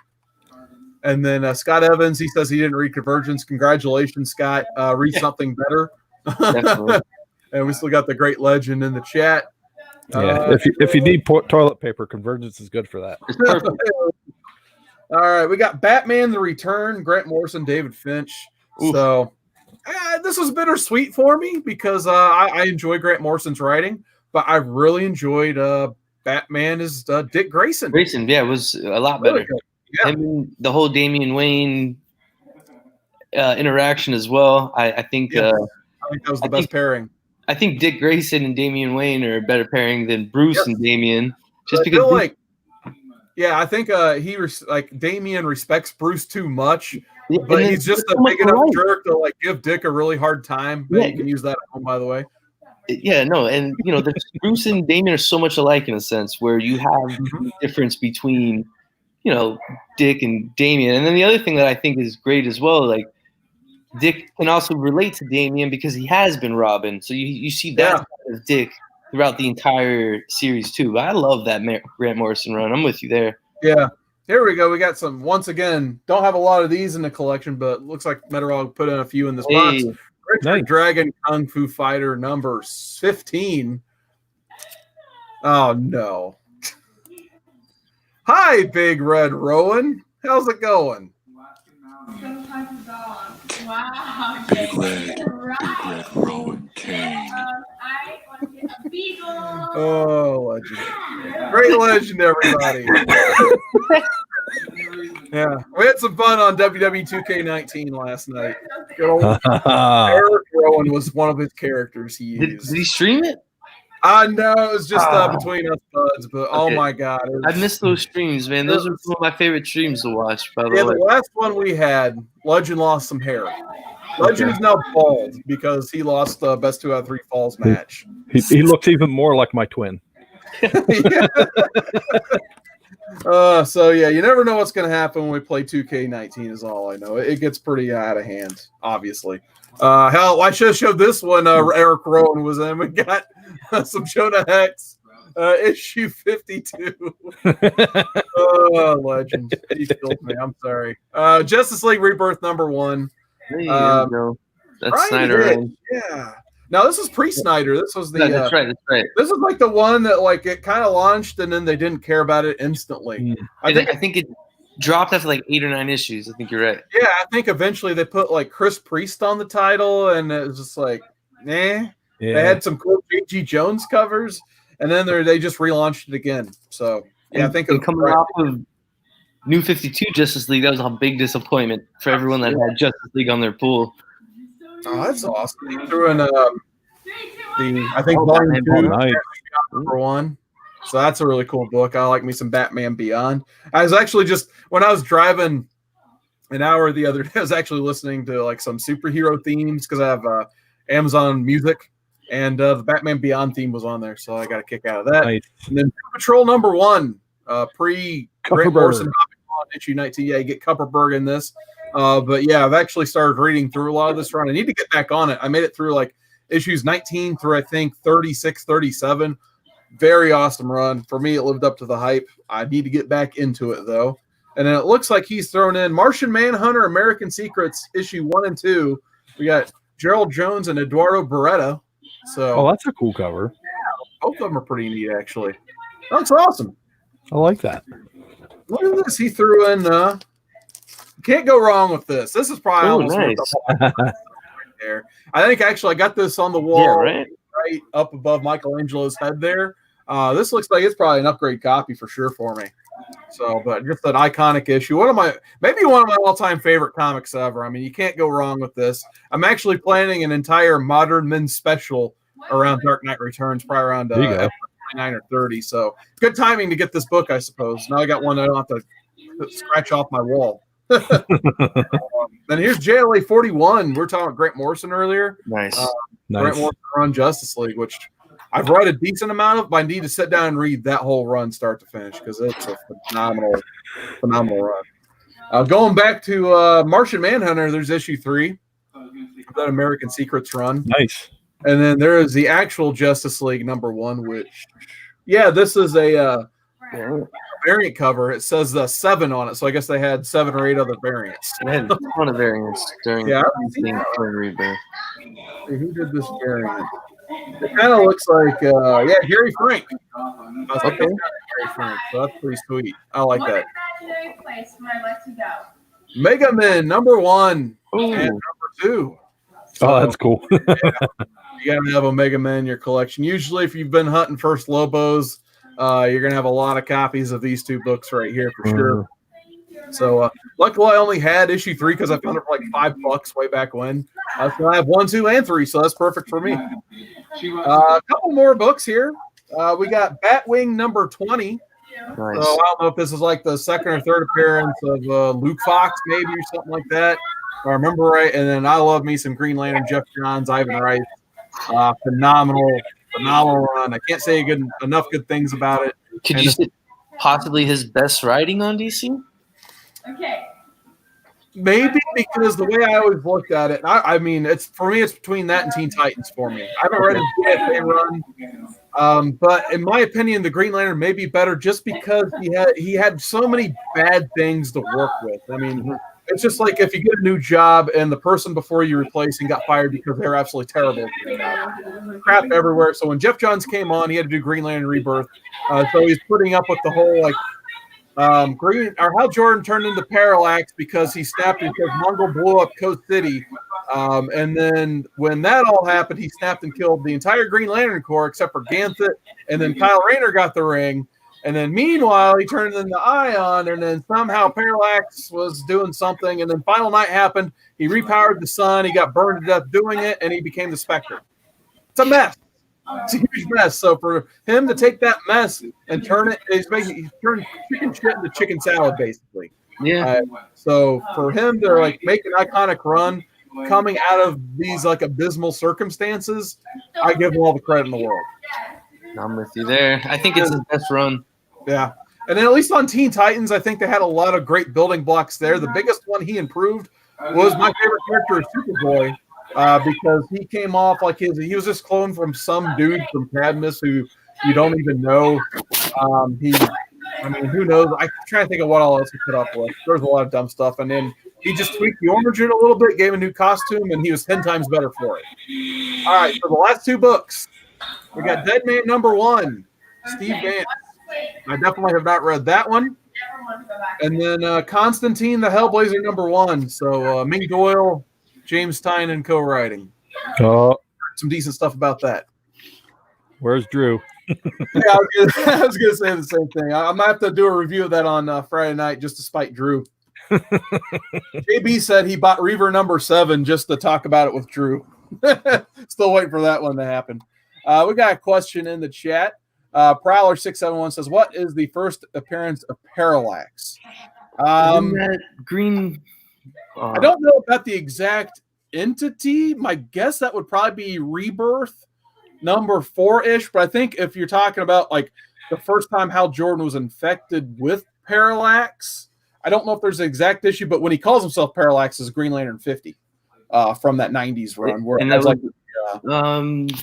And then Scott Evans, he says he didn't read Convergence. Congratulations, Scott. Read something better. And we still got the Great Legend in the chat. Yeah, if you need toilet paper, Convergence is good for that. It's perfect. All right, we got Batman: The Return, Grant Morrison, David Finch. Oof. So this was bittersweet for me because I enjoy Grant Morrison's writing, but I really enjoyed Batman as Dick Grayson. Grayson, yeah, it was a lot better. Really good. Yeah. I mean, the whole Damian Wayne interaction as well. I think I think that was the best pairing. I think Dick Grayson and Damian Wayne are a better pairing than Bruce and Damian. Just because, I think Damian respects Bruce too much, Yeah, but he's just a big enough right. jerk to give Dick a really hard time. Yeah. You can use that at home, by the way. Yeah, no, and Bruce and Damian are so much alike in a sense where you have the difference between, Dick and Damian. And then the other thing that I think is great as well, Dick can also relate to Damian because he has been Robin. So you see that side of Dick throughout the entire series too. I love that Grant Morrison run. I'm with you there. Yeah. Here we go. We got some, once again, don't have a lot of these in the collection, but looks like Metarog put in a few in this box. Richard Nice. Dragon Kung Fu Fighter number 15. Oh, no. Hi, Big Red Rowan. How's it going? Wow. Big Red Rowan Kane. I want to get a beagle. Oh, legend. Great legend, everybody. Yeah, we had some fun on WWE 2K19 last night. Good old Eric Rowan was one of his characters he Did used. he stream it? I know it was just between us buds, but oh Okay. my god, it was, I missed those streams, man. Those are some of my favorite streams to watch, by the yeah, way. the last one we had, Legend lost some hair. Legend is now bald because he lost the best 2 out of 3 falls match. He looks even more like my twin. So yeah, you never know what's going to happen when we play 2K19 is all I know. It gets pretty out of hand, obviously. Hell, I should have showed this one. Eric Rowan was in. We got some Jonah Hex, issue 52. Oh, legend. He killed me. I'm sorry. Justice League Rebirth number 1. There you go. That's Ryan Snyder. Hitch, Right? yeah. Now this was pre-Snyder. This was the. Yeah, that's right. That's right. This is like the one that it kind of launched and then they didn't care about it instantly. I think it dropped after 8 or 9 issues. I think you're right. Yeah, I think eventually they put Chris Priest on the title, and it was just eh. Yeah. They had some cool J.G. Jones covers, and then they just relaunched it again. So yeah, I think it was coming off of New 52 Justice League, that was a big disappointment for everyone that had Justice League on their pool. Oh, that's awesome. He threw in I think Batman volume 2, Nice. number 1. So that's a really cool book. I like me some Batman Beyond. I was actually when I was driving an hour the other day, I was actually listening to some superhero themes because I have Amazon Music, and the Batman Beyond theme was on there, so I got a kick out of that. Nice. And then Patrol number 1, pre Kupperberg. Grant Morrison on issue 19. Yeah, you get Kupperberg in this. But yeah, I've actually started reading through a lot of this run. I need to get back on it. I made it through like issues 19 through I think 36, 37. Very awesome run. For me, it lived up to the hype. I need to get back into it though. And then it looks like he's thrown in Martian Manhunter, American Secrets, issue 1 and 2. We got Gerald Jones and Eduardo Beretta. So that's a cool cover. both of them are pretty neat, actually. That's awesome. I like that. Look at this. He threw in. Can't go wrong with this. This is probably almost nice. right there. I think actually I got this on the wall right up above Michelangelo's head there. This looks like it's probably an upgrade copy for sure for me. So, but just an iconic issue. Maybe one of my all-time favorite comics ever. I mean, you can't go wrong with this. I'm actually planning an entire Modern Men special around Dark Knight Returns, probably around 29 or 30. So, good timing to get this book, I suppose. Now I got one I don't have to scratch off my wall. Then here's JLA 41. We were talking about Grant Morrison earlier. Nice. Grant Morrison run Justice League, which I've read a decent amount of, but I need to sit down and read that whole run start to finish because it's a phenomenal run. Going back to Martian Manhunter, there's issue 3 of that American Secrets run. Nice. And then there is the actual Justice League number 1, which, this is a variant cover. It says 7 on it, so I guess they had 7 or 8 other variants. I had a ton of variants during Rebirth. Who did this variant? It kind of looks like, Gary Frank. Okay. Gary Frank, so that's pretty sweet. I like that. Mega Men number 1 and number 2. So, that's cool. you gotta have a Mega Man in your collection. Usually, if you've been hunting First Lobos, you're gonna have a lot of copies of these 2 books right here for sure. So, luckily, I only had issue 3 because I found it for like $5 way back when. So I have 1, 2, and 3, so that's perfect for me. A couple more books here. We got Batwing number 20. Nice. So I don't know if this is like the second or third appearance of Luke Fox, maybe, or something like that. If I remember right. And then I love me some Green Lantern, Jeff Johns, Ivan Rice. Phenomenal run. I can't say enough good things about it. Could you say possibly his best writing on DC? Okay. Maybe because the way I always looked at it, I mean, it's between that and Teen Titans for me. I haven't read his GFA run, but in my opinion, the Green Lantern may be better just because he had so many bad things to work with. I mean, it's just like if you get a new job and the person before you replacing got fired because they're absolutely terrible. Crap everywhere. So when Jeff Johns came on, he had to do Green Lantern Rebirth. So he's putting up with the whole Hal Jordan turned into Parallax because he snapped because Mongol blew up Coast City. And then when that all happened, he snapped and killed the entire Green Lantern Corps except for Ganthet. And then Kyle Rayner got the ring. And then meanwhile, he turned into Ion. And then somehow Parallax was doing something. And then Final Night happened. He repowered the sun. He got burned to death doing it. And he became the Spectre. It's a mess. It's a huge mess. So for him to take that mess and turn chicken shit into chicken salad, basically. Yeah. So for him to make an iconic run coming out of these abysmal circumstances, I give him all the credit in the world. I'm with you there. I think it's his best run. Yeah. And then at least on Teen Titans, I think they had a lot of great building blocks there. The biggest one he improved was my favorite character, Superboy. Because he came off he was just cloned from some dude from Cadmus who you don't even know. Who knows? I'm trying to think of what all else he put up with. There's a lot of dumb stuff. And then he just tweaked the origin a little bit, gave him a new costume, and he was 10 times better for it. All right, so the last 2 books. We got Dead Man number 1, Steve Vance. I definitely have not read that one. And then Constantine the Hellblazer number 1. So Ming Doyle, James Tynion co-writing. Oh, some decent stuff about that. Where's Drew? Yeah, I was gonna say the same thing. I might have to do a review of that on Friday night just to spite Drew. JB said he bought Reaver number 7 just to talk about it with Drew. Still waiting for that one to happen. We got a question in the chat. Prowler671 says, "What is the first appearance of Parallax?" That green. I don't know about the exact entity. My guess that would probably be Rebirth number 4-ish. But I think if you're talking about the first time Hal Jordan was infected with Parallax. I don't know if there's an exact issue, but when he calls himself Parallax, is Green Lantern 50 from that 90s run. Where And it has that like,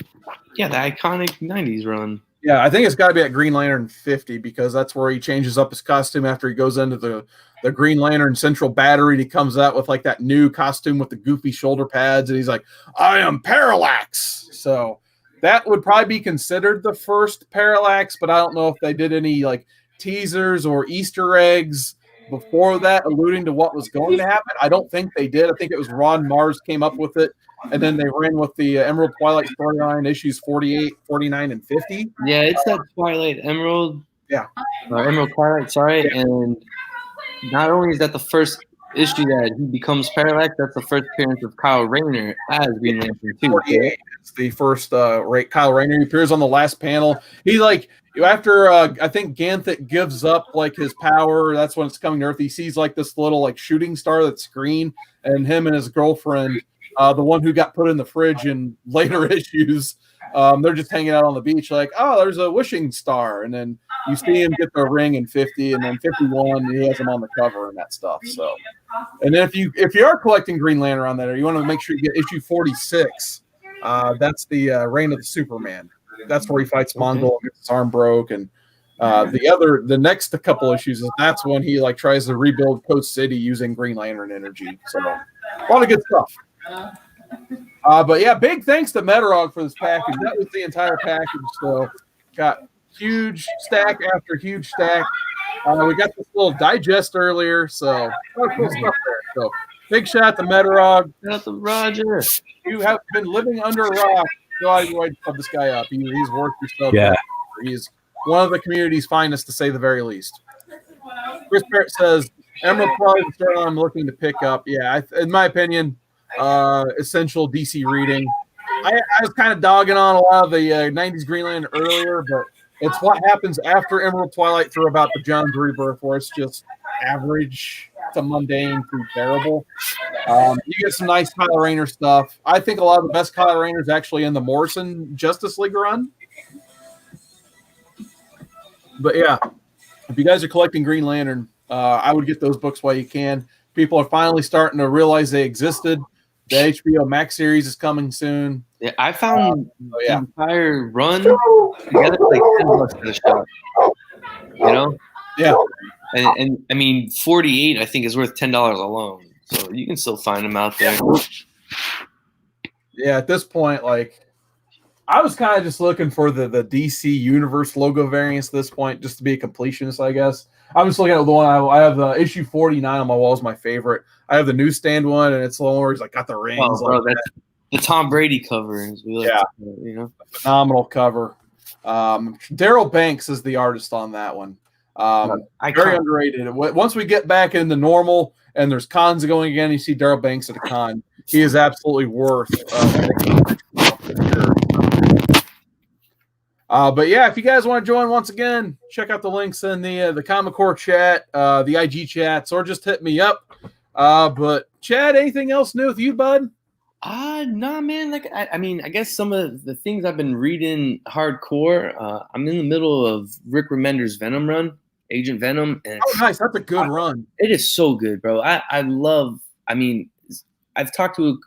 yeah, the iconic 90s run. yeah, I think it's got to be at Green Lantern 50 because that's where he changes up his costume after he goes into the Green Lantern Central Battery. And he comes out with like that new costume with the goofy shoulder pads, and he's like, "I am Parallax." So that would probably be considered the first Parallax, but I don't know if they did any like teasers or Easter eggs before that alluding to what was going to happen. I don't think they did. I think it was Ron Mars came up with it, and then they ran with the Emerald Twilight storyline issues 48, 49, and 50. Yeah, it's that Twilight Emerald. Yeah. Emerald Twilight, sorry. Yeah. And not only is that the first issue that he becomes Parallax, that's the first appearance of Kyle Rayner as Green Lantern 2. 48. It's the first Kyle Rayner. He appears on the last panel. He like after I think Ganthet gives up like his power. That's when it's coming to Earth. He sees like this little like shooting star that's green, and him and his girlfriend, the one who got put in the fridge in later issues, they're just hanging out on the beach like, oh, there's a wishing star, and then you see him get the ring in 50, and then 51 he has him on the cover and that stuff. So, and then if you are collecting Green Lantern on there, you want to make sure you get issue 46. That's the Reign of the Superman. That's where he fights Mongol, gets his arm broke, and the next couple issues that's when he like tries to rebuild Coast City using Green Lantern energy. So a lot of good stuff. But yeah, big thanks to Metarog for this package. That was the entire package. So got huge stack after huge stack. We got this little digest earlier, so a lot of cool stuff there. So big shout out to Metarog. Shout out to Roger. You have been living under a rock. Go out of your way to pub this guy up. He's worth your stuff. Yeah. He's one of the community's finest, to say the very least. Chris Barrett says, Emerald probably the story I'm looking to pick up. Yeah, in my opinion, essential DC reading. I was kind of dogging on a lot of the 90s Green Lantern earlier, but it's what happens after Emerald Twilight through about the John's Rebirth, where it's just average to mundane to terrible. You get some nice Kyle Rayner stuff. I think a lot of the best Kyle Rayner is actually in the Morrison Justice League run. But yeah, if you guys are collecting Green Lantern, I would get those books while you can. People are finally starting to realize they existed. The HBO Max series is coming soon. Yeah, I found the entire run together for like $10 for the show. You know? Yeah. And I mean, 48 I think is worth $10 alone. So you can still find them out there. Yeah, at this point, like I was kind of just looking for the DC Universe logo variants at this point, just to be a completionist, I guess. I'm just looking at the one I have the issue 49 on my wall is my favorite. I have the newsstand one, and it's the one where he's like got the rings. Oh, bro, like that's the Tom Brady cover. As we like to call it, you know, phenomenal cover. Daryl Banks is the artist on that one. Very underrated. Once we get back into normal and there's cons going again, you see Daryl Banks at a con. He is absolutely worth. But yeah, if you guys want to join once again, check out the links in the Comic Core chat, the IG chats, or just hit me up. But Chad, anything else new with you, bud? Nah, man. Like, I mean, I guess some of the things I've been reading hardcore. I'm in the middle of Rick Remender's Venom run, Agent Venom. And nice. That's a good run. It is so good, bro. I love. I mean, I've talked to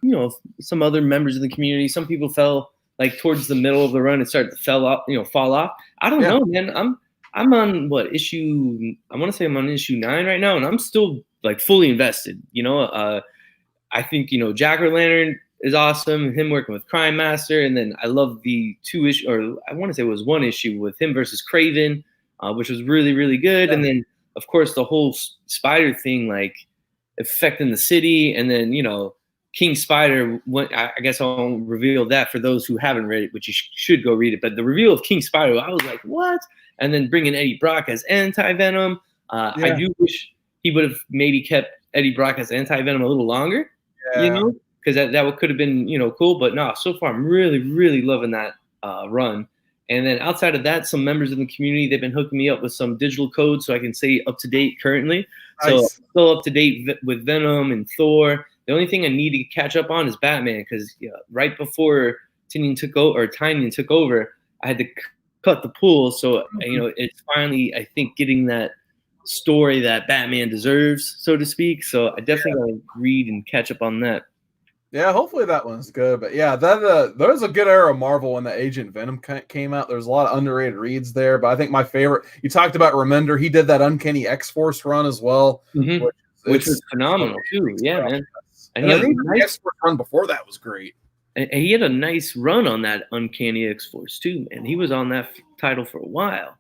some other members of the community. Some people fell like towards the middle of the run and started to fall off. I don't know, man. I'm on what issue? I want to say I'm on issue 9 right now, and I'm still like fully invested. I think Jack O'Lantern is awesome. Him working with Crime Master, and then I love the 2 issue, or I want to say it was 1 issue with him versus Craven, which was really, really good. Yeah. And then of course the whole Spider thing, like affecting the city, and then King Spider. I guess I won't reveal that for those who haven't read it, which you should go read it. But the reveal of King Spider, I was like, what? And then bringing Eddie Brock as Anti-Venom. I do wish he would have maybe kept Eddie Brock as Anti-Venom a little longer, because that could have been, cool. But no, so far I'm really, really loving that run. And then outside of that, some members of the community, they've been hooking me up with some digital codes so I can stay up to date currently. Nice. So still up to date with Venom and Thor. The only thing I need to catch up on is Batman, because right before Tynion took over, I had to cut the pool. So it's finally, I think, getting that story that Batman deserves, so to speak. So I definitely gotta read and catch up on that. Yeah, hopefully that one's good. But yeah, that there was a good era of Marvel when the Agent Venom came out. There's a lot of underrated reads there, but I think my favorite. You talked about Remender. He did that Uncanny X-Force run as well, which was phenomenal too. Yeah, man. And I think the X-Force run before that was great. And he had a nice run on that Uncanny X-Force too, and he was on that title for a while.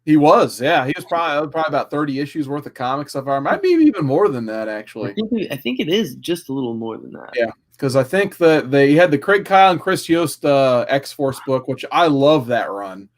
He was, yeah. He was probably about 30 issues worth of comics so far. Might be even more than that, actually. I think it is just a little more than that. Yeah, because I think that they had the Craig Kyle and Chris Yost X-Force book, which I love that run.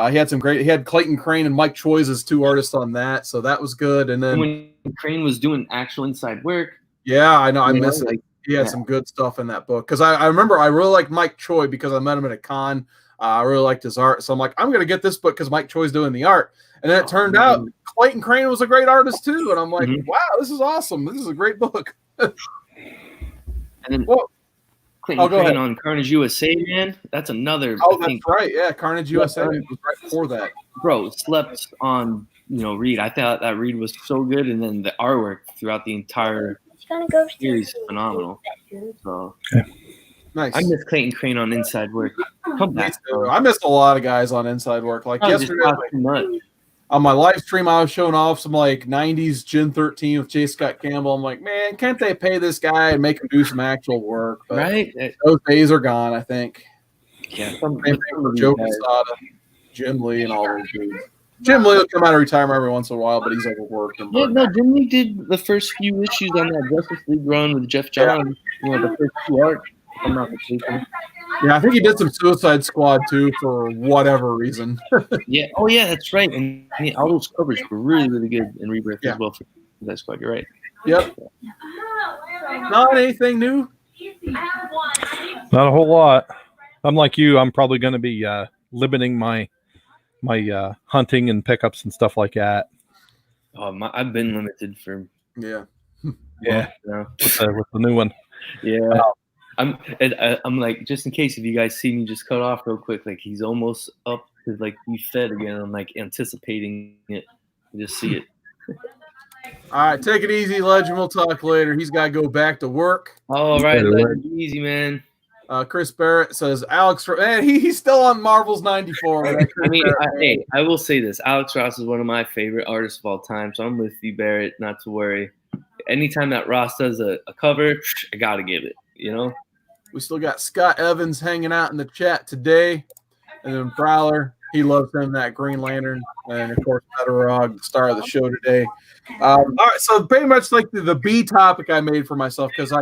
He had some great. He had Clayton Crane and Mike Choi's as two artists on that, so that was good. And then when Crane was doing actual inside work. Yeah, I know. I miss it. He had some good stuff in that book because I remember I really liked Mike Choi because I met him at a con. I really liked his art, so I'm like, I'm gonna get this book because Mike Choi's doing the art. And then it turned out Clayton Crane was a great artist too, and I'm like, wow, this is awesome. This is a great book. And then Clayton Crane on Carnage USA, man. That's another. Oh, that's right. Yeah, Carnage USA was right before that. Bro, slept on read. I thought that read was so good, and then the artwork throughout the entire series is phenomenal. So. Nice. I miss Clayton Crane on Inside Work. Come back. I missed a lot of guys on Inside Work. Like yesterday, on my live stream, I was showing off some like 90s Gen 13 with J. Scott Campbell. I'm like, man, can't they pay this guy and make him do some actual work? But right? Those days are gone, I think. Yeah. Same thing for Joe Quesada, Jim Lee, and all those dudes. Jim Lee will come out of retirement every once in a while, but he's overworked. Yeah, no, Jim Lee did the first few issues on that Justice League run with Jeff Johns. The first two arcs. I'm not mistaken. Yeah, I think he did some Suicide Squad too for whatever reason. Yeah. Oh, yeah, that's right. And all those covers were really, really good in Rebirth as well for Suicide Squad. You're right. Yep. Not anything new. Not a whole lot. I'm like you. I'm probably going to be limiting my hunting and pickups and stuff like that. Oh, I've been limited for. Yeah. With the new one. Yeah. I'm like, just in case if you guys see me just cut off real quick, like he's almost up to like be fed again. I'm like anticipating it. I just see it. All right, take it easy, Legend. We'll talk later. He's got to go back to work. All right, Legend. Easy, man. Chris Barrett says Alex. Man, he's still on Marvel's 94. I mean, I will say this: Alex Ross is one of my favorite artists of all time. So I'm with you, Barrett. Not to worry. Anytime that Ross does a cover, I gotta give it. We still got Scott Evans hanging out in the chat today. And then Prowler, he loves him, that Green Lantern. And, of course, Metarog, the star of the show today. All right, so pretty much like the B topic I made for myself because I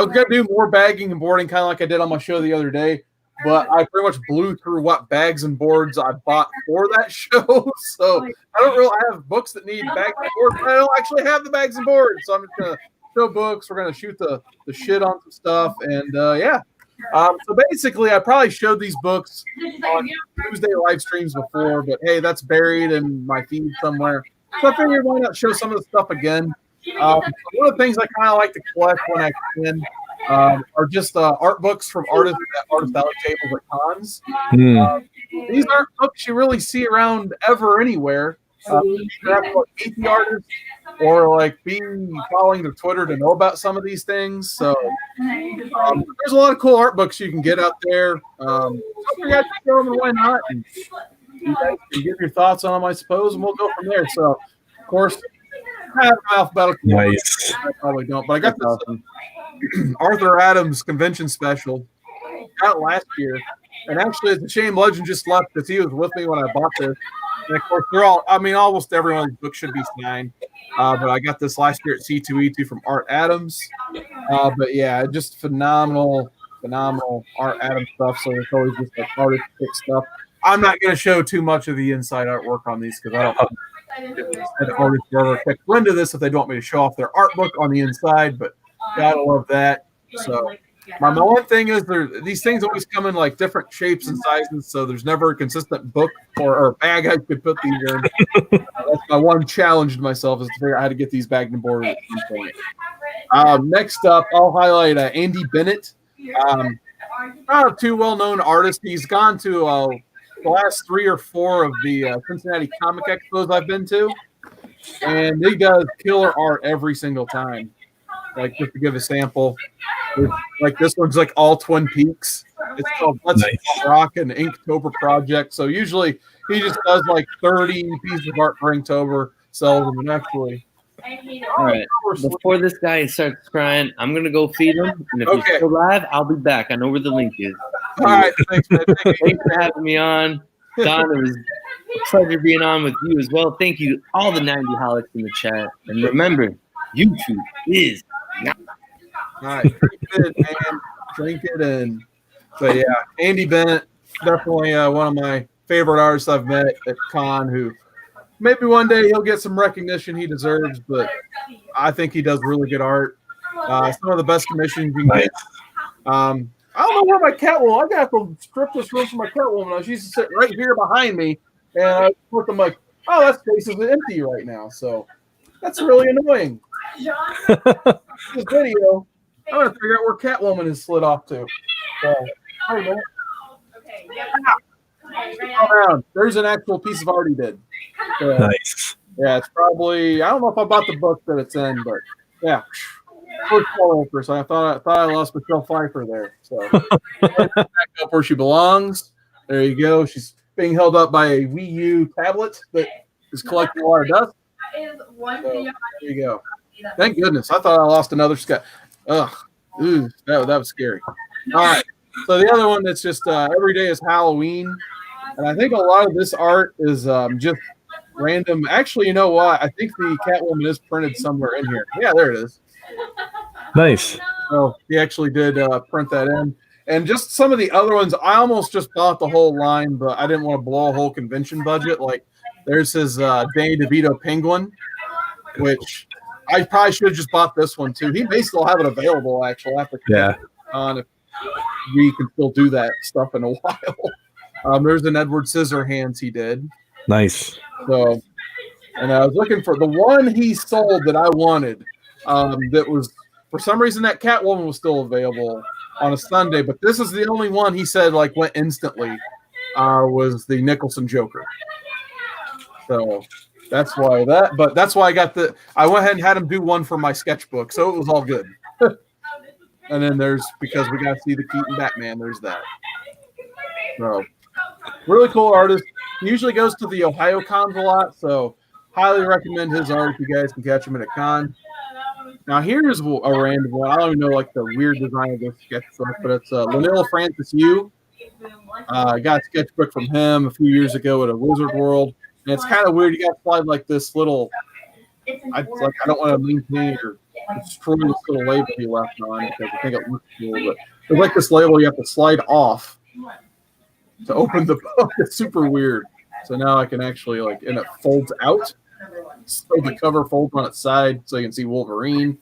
was going to do more bagging and boarding kind of like I did on my show the other day. But I pretty much blew through what bags and boards I bought for that show. So I don't really have books that need bags and boards. But I don't actually have the bags and boards. So I'm just going to show books. We're going to shoot the shit on some stuff. And, so basically, I probably showed these books on Tuesday live streams before. But, hey, that's buried in my feed somewhere. So I figured why not show some of the stuff again. One of the things I kind of like to collect when I can are just art books from artists at artist alley tables at cons. These aren't books you really see around ever anywhere. You have to meet the artist or like be following their Twitter to know about some of these things. So there's a lot of cool art books you can get out there. So you guys can show them, and why not? And you guys can give your thoughts on them, I suppose, and we'll go from there. So, of course, I have them alphabetical. Nice. I probably don't, but I got this Arthur Adams convention special out last year. And actually, it's a shame Legend just left because he was with me when I bought this. And of course, almost every one of these books should be signed. But I got this last year at C2E2 from Art Adams. But yeah, just phenomenal Art Adams stuff. So it's always just like artist pick stuff. I'm not going to show too much of the inside artwork on these because I don't artists ever pick into this if they don't want me to show off their art book on the inside. But gotta love that. So. My one thing is these things always come in like different shapes and sizes, so there's never a consistent book or bag I could put these in. That's my one challenge to myself is to figure out how to get these bagged and boarded at some point. Next up, I'll highlight Andy Bennett. Not a too well-known artist. He's gone to the last 3 or 4 of the Cincinnati Comic Expos I've been to, and he does killer art every single time. Like, just to give a sample, like this one's like all Twin Peaks. It's called Let's Rock an Inktober Project. So usually he just does like 30 pieces of art for Inktober, sells them, and actually. All right. Before this guy starts crying, I'm gonna go feed him, and if he's still alive, I'll be back. I know where the link is. All right, thanks, man. Thanks for having me on, Don. It was a pleasure being on with you as well. Thank you to all the 90 holics in the chat, and remember, YouTube is. All right, drink it, man. Drink it, and but yeah, Andy Bennett, definitely one of my favorite artists I've met at con. Who maybe one day he'll get some recognition he deserves, but I think he does really good art. Some of the best commissions you can get. I don't know where my Catwoman. I got to strip this room for my Catwoman. She used to sit right here behind me, and I looked. I'm like, oh, that space is empty right now. So that's really annoying. This video, I'm gonna figure out where Catwoman is slid off to. So, I don't know. There's an actual piece of art he did. Nice. Yeah, it's probably. I don't know if I bought the book that it's in, but yeah. So I thought I lost Michelle Pfeiffer there. So back up where she belongs. There you go. She's being held up by a Wii U tablet that is collecting a lot of dust. So, there you go. Thank goodness. I thought I lost another Scott. Ugh. Ooh, that was scary. All right. So the other one that's just every day is Halloween. And I think a lot of this art is just random. Actually, you know what? I think the Catwoman is printed somewhere in here. Yeah, there it is. Nice. So he actually did print that in. And just some of the other ones, I almost just bought the whole line, but I didn't want to blow a whole convention budget. Like there's his Danny DeVito Penguin, which I probably should have just bought this one too. He may still have it available actually after if we can still do that stuff in a while. There's an Edward Scissorhands he did. Nice. So, and I was looking for the one he sold that I wanted. That was for some reason that Catwoman was still available on a Sunday, but this is the only one he said like went instantly. Was the Nicholson Joker. So that's why that's why I went ahead and had him do one for my sketchbook, so it was all good. And then because we got to see the Keaton Batman, there's that. So really cool artist. He usually goes to the Ohio cons a lot, so highly recommend his art if you guys can catch him at a con. Now here's a random one. I don't even know like the weird design of this sketchbook, but it's Lanilla Francis Yu. I got a sketchbook from him a few years ago at a Wizard World, and it's kind of weird. You got to slide like this little. I don't want to maintain or destroy this little label he left on it because I think it looks cool. But there's like this label you have to slide off to open the book. It's super weird. So now I can actually and it folds out. So the cover folds on its side so you can see Wolverine.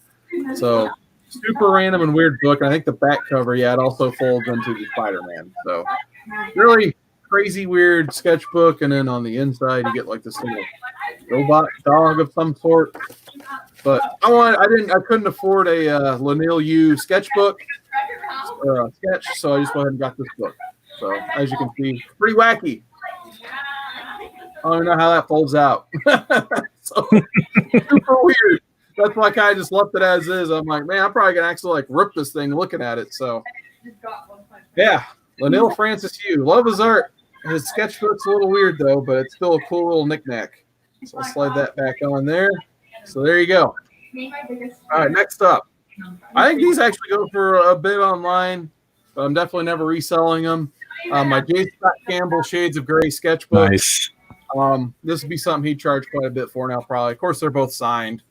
So super random and weird book. I think the back cover, it also folds into the Spider-Man. So really crazy weird sketchbook. And then on the inside you get like this little robot dog of some sort. But I couldn't afford a Lanilla Yu sketchbook sketch, so I just went ahead and got this book. So as you can see, pretty wacky. I don't even know how that folds out. So super weird. That's why I kind of just left it as is. I'm like, man, I'm probably gonna actually rip this thing looking at it. So yeah, Lanilla Francis Yu. Love his art. His sketchbook's a little weird though, but it's still a cool little knickknack. So I'll slide that back on there. So there you go. All right, next up. I think these actually go for a bit online, but I'm definitely never reselling them. My J. Scott Campbell Shades of Grey sketchbook. Nice. This would be something he'd charge quite a bit for now, probably. Of course, they're both signed.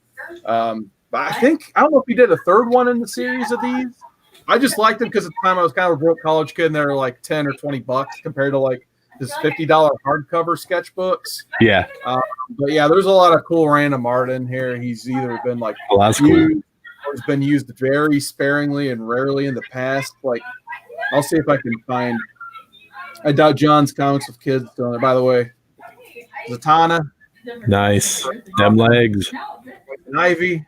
But I don't know if he did a third one in the series of these. I just liked them because at the time I was kind of a broke college kid and they were like $10 or $20 compared to his $50 hardcover sketchbooks. Yeah. But yeah, there's a lot of cool random art in here. He's either been that's cool. Or has been used very sparingly and rarely in the past. I'll see if I can find. I doubt John's Comics with Kids on it. By the way, Zatanna. Nice. Them legs. Ivy.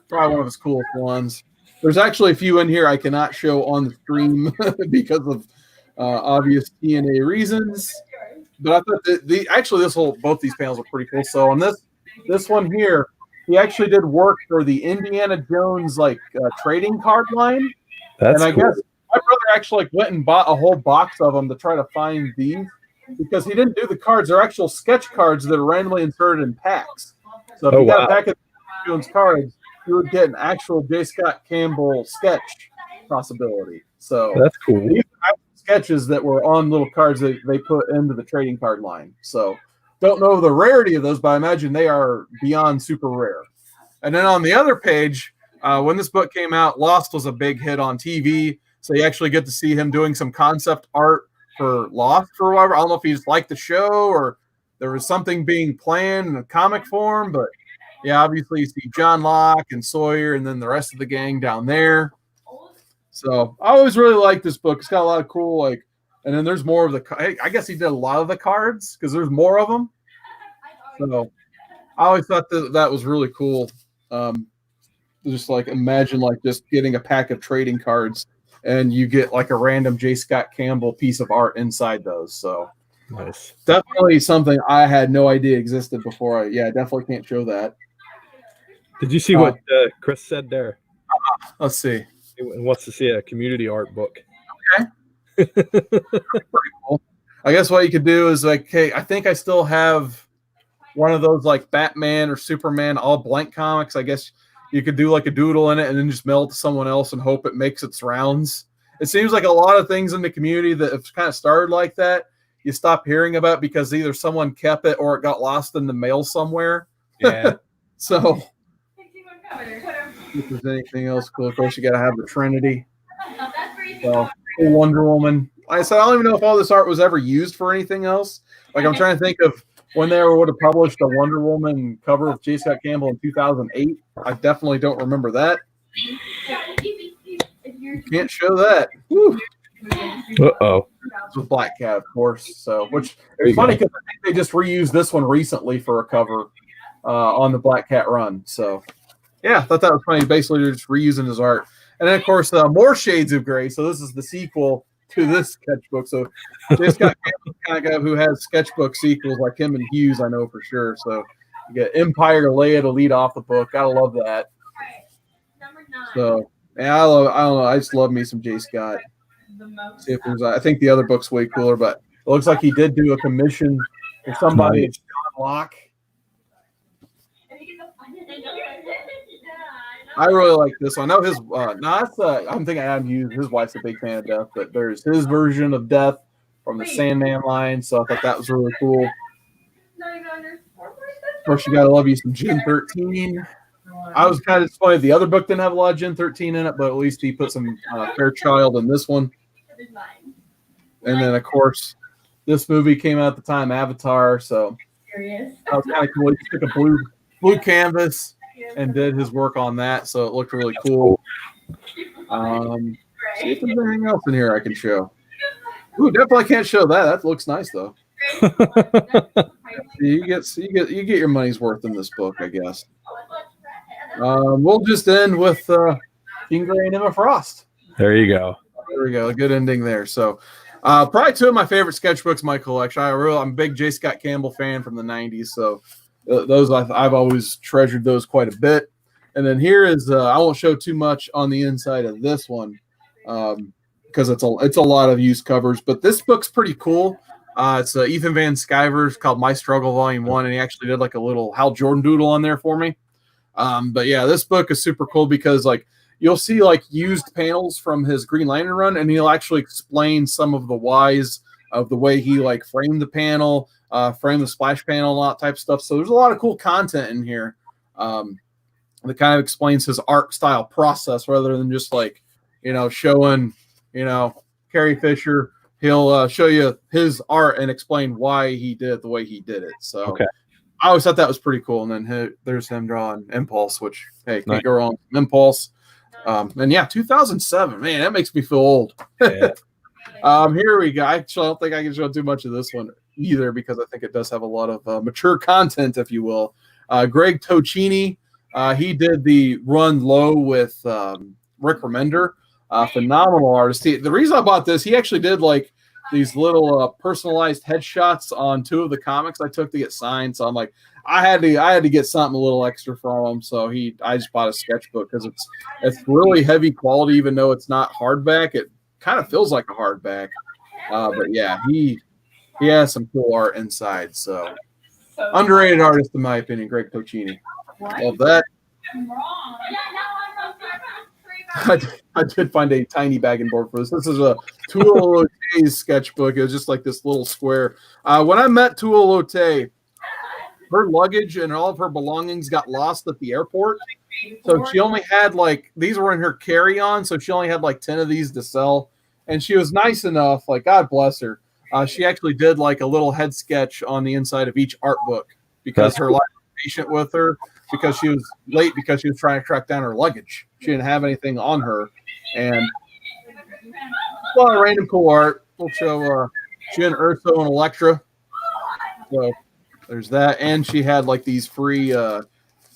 Probably one of his coolest ones. There's actually a few in here I cannot show on the stream because of obvious TNA reasons. But I thought actually both these panels are pretty cool. So on this one here, he actually did work for the Indiana Jones trading card line. That's and I cool. guess my brother actually went and bought a whole box of them to try to find these because he didn't do the cards. They're actual sketch cards that are randomly inserted in packs. So if you got a pack of Jones cards, you would get an actual J. Scott Campbell sketch possibility. So that's cool. These are sketches that were on little cards that they put into the trading card line. So don't know the rarity of those, but I imagine they are beyond super rare. And then on the other page, when this book came out, Lost was a big hit on TV. So you actually get to see him doing some concept art for Lost or whatever. I don't know if he just liked the show or there was something being planned in a comic form, but yeah, obviously you see John Locke and Sawyer and then the rest of the gang down there. So I always really like this book. It's got a lot of cool, and then there's more of I guess he did a lot of the cards because there's more of them. So I always thought that was really cool. Just imagine just getting a pack of trading cards and you get a random J. Scott Campbell piece of art inside those. So nice. Definitely something I had no idea existed before. I definitely can't show that. Did you see what Chris said there? Let's see. He wants to see a community art book. Okay. Pretty cool. I guess what you could do is hey, I think I still have one of those Batman or Superman all blank comics. I guess you could do a doodle in it and then just mail it to someone else and hope it makes its rounds. It seems like a lot of things in the community that have kind of started like that, you stop hearing about because either someone kept it or it got lost in the mail somewhere. Yeah. So if there's anything else cool, of course you got to have the Trinity. So Wonder Woman. Like I said, I don't even know if all this art was ever used for anything else. I'm trying to think of when they would have published a Wonder Woman cover with J. Scott Campbell in 2008. I definitely don't remember that. Can't show that. Whew. Uh-oh. It's with Black Cat, of course. So, which it's funny because I think they just reused this one recently for a cover on the Black Cat run. So, yeah, I thought that was funny. Basically, they're just reusing his art. And then, of course, more Shades of Grey. So this is the sequel to this sketchbook. So J. Scott Campbell's the kind of guy who has sketchbook sequels like him and Hughes, I know for sure. So you get Empire to Leia to lead off the book. Gotta love that. So yeah, I don't know. I just love me some J. Scott. See if there's I think the other book's way cooler, but it looks like he did do a commission for somebody. It's John Locke. I really like this one. I know his. I'm thinking Adam Hughes. His wife's a big fan of Death, but there's his version of Death from the Sandman line. So I thought that was really cool. Of course, you gotta love you some Gen 13. I was kind of disappointed the other book didn't have a lot of Gen 13 in it, but at least he put some Fairchild in this one. And then, of course, this movie came out at the time, Avatar. So that was kind of cool. He took a blue canvas and did his work on that, so it looked really cool. See if there's anything else in here I can show. Ooh, definitely can't show that. That looks nice though. you get your money's worth in this book, I guess. We'll just end with King Gray and Emma Frost. There you go. There we go. A good ending there. So probably two of my favorite sketchbooks in my collection. I'm a big J. Scott Campbell fan from the 90s, so those I've always treasured those quite a bit. And then here is I won't show too much on the inside of this one because it's a lot of used covers, but this book's pretty cool. It's Ethan Van Sciver's called My Struggle Volume 1, and he actually did a little Hal Jordan doodle on there for me. But yeah, this book is super cool because you'll see used panels from his Green Lantern run, and he'll actually explain some of the whys of the way he framed the panel, framed the splash panel, and all that type of stuff. So there's a lot of cool content in here that kind of explains his art style process rather than just showing Carrie Fisher. He'll show you his art and explain why he did it the way he did it. So okay. I always thought that was pretty cool. And then there's him drawing Impulse, which, hey, can't go wrong with Impulse. And yeah, 2007, man, that makes me feel old. Yeah. Here we go. Actually, I don't think I can show too much of this one either because I think it does have a lot of mature content, if you will. Greg Tocchini, he did the run low with Rick Remender, phenomenal artist. The reason I bought this, he actually did these little personalized headshots on 2 of the comics I took to get signed. So I'm like, I had to get something a little extra from him. So I just bought a sketchbook because it's really heavy quality, even though it's not hardback. It kind of feels like a hardback. But yeah, he has some cool art inside. So underrated artist in my opinion, Greg Puccini. Love that. I did find a tiny bagging board for this. This is a Tua Lote's sketchbook. It was just like this little square. When I met Tua Lote, her luggage and all of her belongings got lost at the airport. So she only had these were in her carry-on, so she only had 10 of these to sell. And she was nice enough, God bless her. She actually did a little head sketch on the inside of each art book because her life was patient with her because she was late because she was trying to track down her luggage. She didn't have anything on her. And a lot of random cool art. We'll show she had Urso and Electra. So there's that. And she had these free I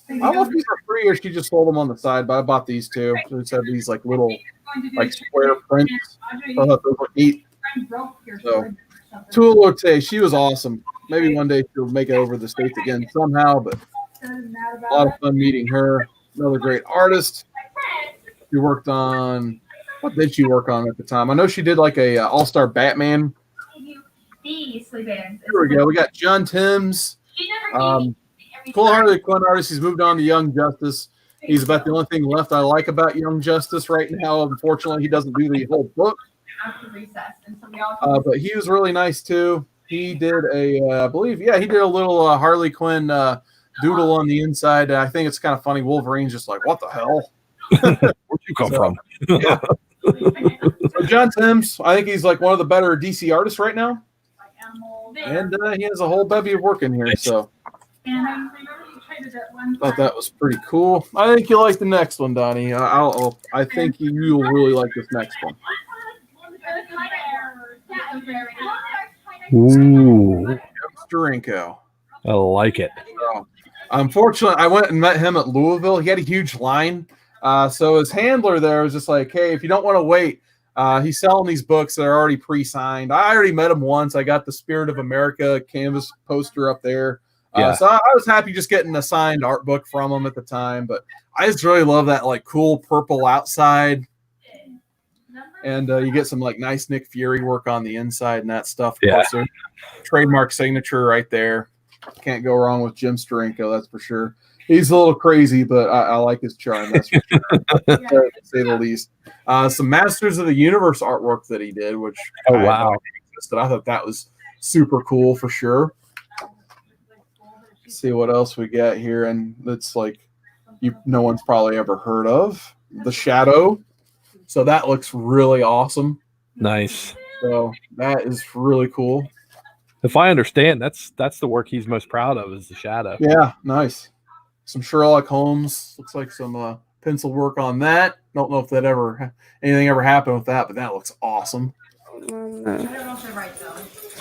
don't know if these are free or she just sold them on the side, but I bought these too. So just have these little square prints. I thought those were neat. So Tua Lote, she was awesome. Maybe one day she'll make it over the States again somehow, but a lot of fun meeting her. Another great artist. She worked on, what did she work on at the time? I know she did a All-Star Batman. Here we go. We got John Timms. Cool Harley Quinn artist. He's moved on to Young Justice. He's about the only thing left I like about Young Justice right now. Unfortunately, he doesn't do the whole book. But he was really nice too. He did I believe, he did a little Harley Quinn doodle on the inside. I think it's kind of funny. Wolverine's just like, what the hell? Where'd you come from? Yeah. So John Timms, I think he's one of the better DC artists right now. And he has a whole bevy of work in here. So thought that was pretty cool. I think you'll like the next one, Donnie. I think you'll really like this next one. Ooh, Steranko. I like it. So, unfortunately, I went and met him at Louisville. He had a huge line. So his handler there was just like, hey, if you don't want to wait, he's selling these books that are already pre-signed. I already met him once. I got the Spirit of America canvas poster up there. So I was happy just getting a signed art book from him at the time. But I just really love that cool purple outside. And you get some nice Nick Fury work on the inside and that stuff. Yeah. Trademark signature right there. Can't go wrong with Jim Steranko, that's for sure. He's a little crazy, but I like his charm. That's for sure, to say the least. Some Masters of the Universe artwork that he did, which wow, I thought that was super cool for sure. Let's see what else we got here, and it's no one's probably ever heard of The Shadow. So that looks really awesome. Nice. So that is really cool. If I understand, that's the work he's most proud of is The Shadow. Yeah, nice. Some Sherlock Holmes. Looks like some pencil work on that. Don't know if anything ever happened with that, but that looks awesome. I don't know if they're right though.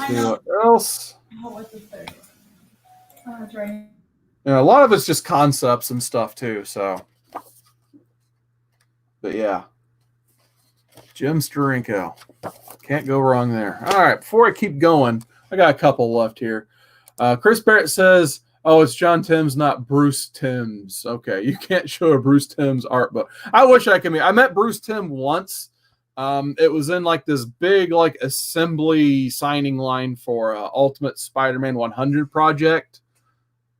See what else? What's the third? Oh, that's right. A lot of it's just concepts and stuff too. So, but yeah. Jim Steranko. Can't go wrong there. All right, before I keep going, I got a couple left here. Chris Barrett says, oh, it's John Timms, not Bruce Timms. Okay, you can't show a Bruce Timms art book. I wish I could I met Bruce Timm once. It was in this big assembly signing line for Ultimate Spider-Man 100 project.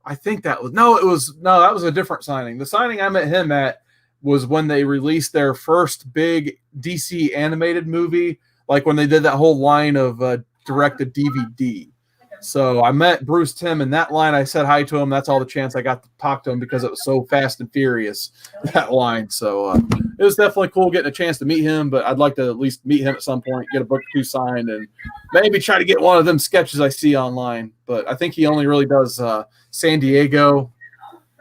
I think that was that was a different signing. The signing I met him at was when they released their first big DC animated movie, when they did that whole line of directed DVD. So I met Bruce Timm in that line. I said hi to him. That's all the chance I got to talk to him because it was so fast and furious, that line. So it was definitely cool getting a chance to meet him, but I'd like to at least meet him at some point, get a book or two signed, and maybe try to get one of them sketches I see online. But I think he only really does San Diego.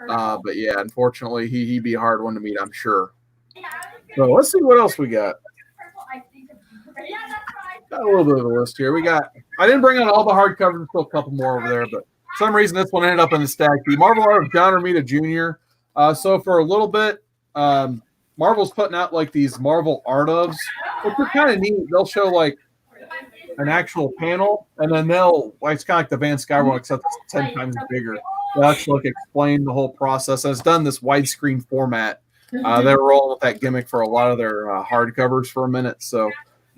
But yeah, unfortunately, he'd be a hard one to meet, I'm sure. So let's see what else we got. Got a little bit of a list here. I didn't bring out all the hardcovers, still a couple more over there, but for some reason this one ended up in the stack. The Marvel art of John Romita Jr. So for a little bit, Marvel's putting out these Marvel art ofs, which are kind of neat. They'll show an actual panel, and then it's kind of like the Van Skywalk, except it's 10 times bigger. They'll actually explain the whole process. And it's done this widescreen format. They were rolling with that gimmick for a lot of their hardcovers for a minute. So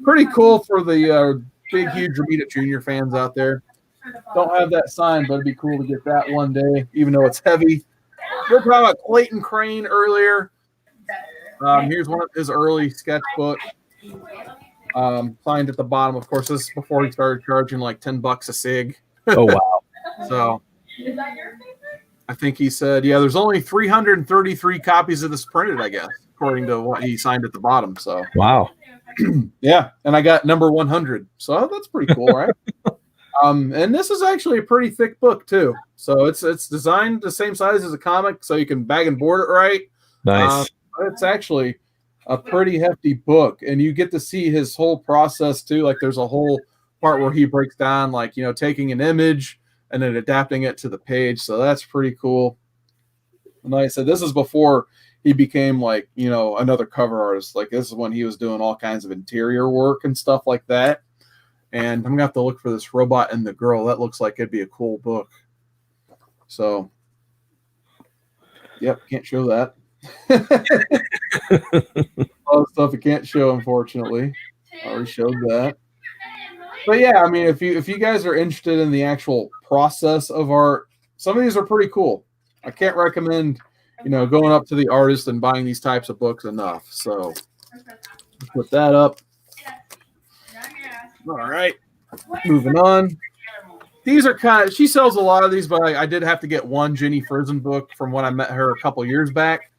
pretty cool for the big, huge Ramita Junior fans out there. Don't have that signed, but it'd be cool to get that one day, even though it's heavy. We were talking about Clayton Crane earlier. Here's one of his early sketchbook. Signed at the bottom. Of course, this is before he started charging like $10 a sig. Oh, wow. So I think he said, yeah, there's only 333 copies of this printed, I guess, according to what he signed at the bottom. So wow. Yeah, and I got number 100. So that's pretty cool, right? And this is actually a pretty thick book too. So it's designed the same size as a comic, so you can bag and board it right. Nice. It's actually a pretty hefty book, and you get to see his whole process too. Like there's a whole part where he breaks down, like, you know, taking an image and then adapting it to the page. So that's pretty cool. And like I said, this is before he became like, you know, another cover artist. Like this is when he was doing all kinds of interior work and stuff like that. And I'm gonna have to look for this Robot and the Girl. That looks like it'd be a cool book. So, yep, can't show that. All the stuff you can't show, unfortunately. I already showed that. But yeah, I mean, if you guys are interested in the actual process of art, some of these are pretty cool. I can't recommend, you know, going up to the artist and buying these types of books enough. So, put that up. All right, moving on. These are kind of, she sells a lot of these, but I did have to get one Jenny Frison book from when I met her a couple years back.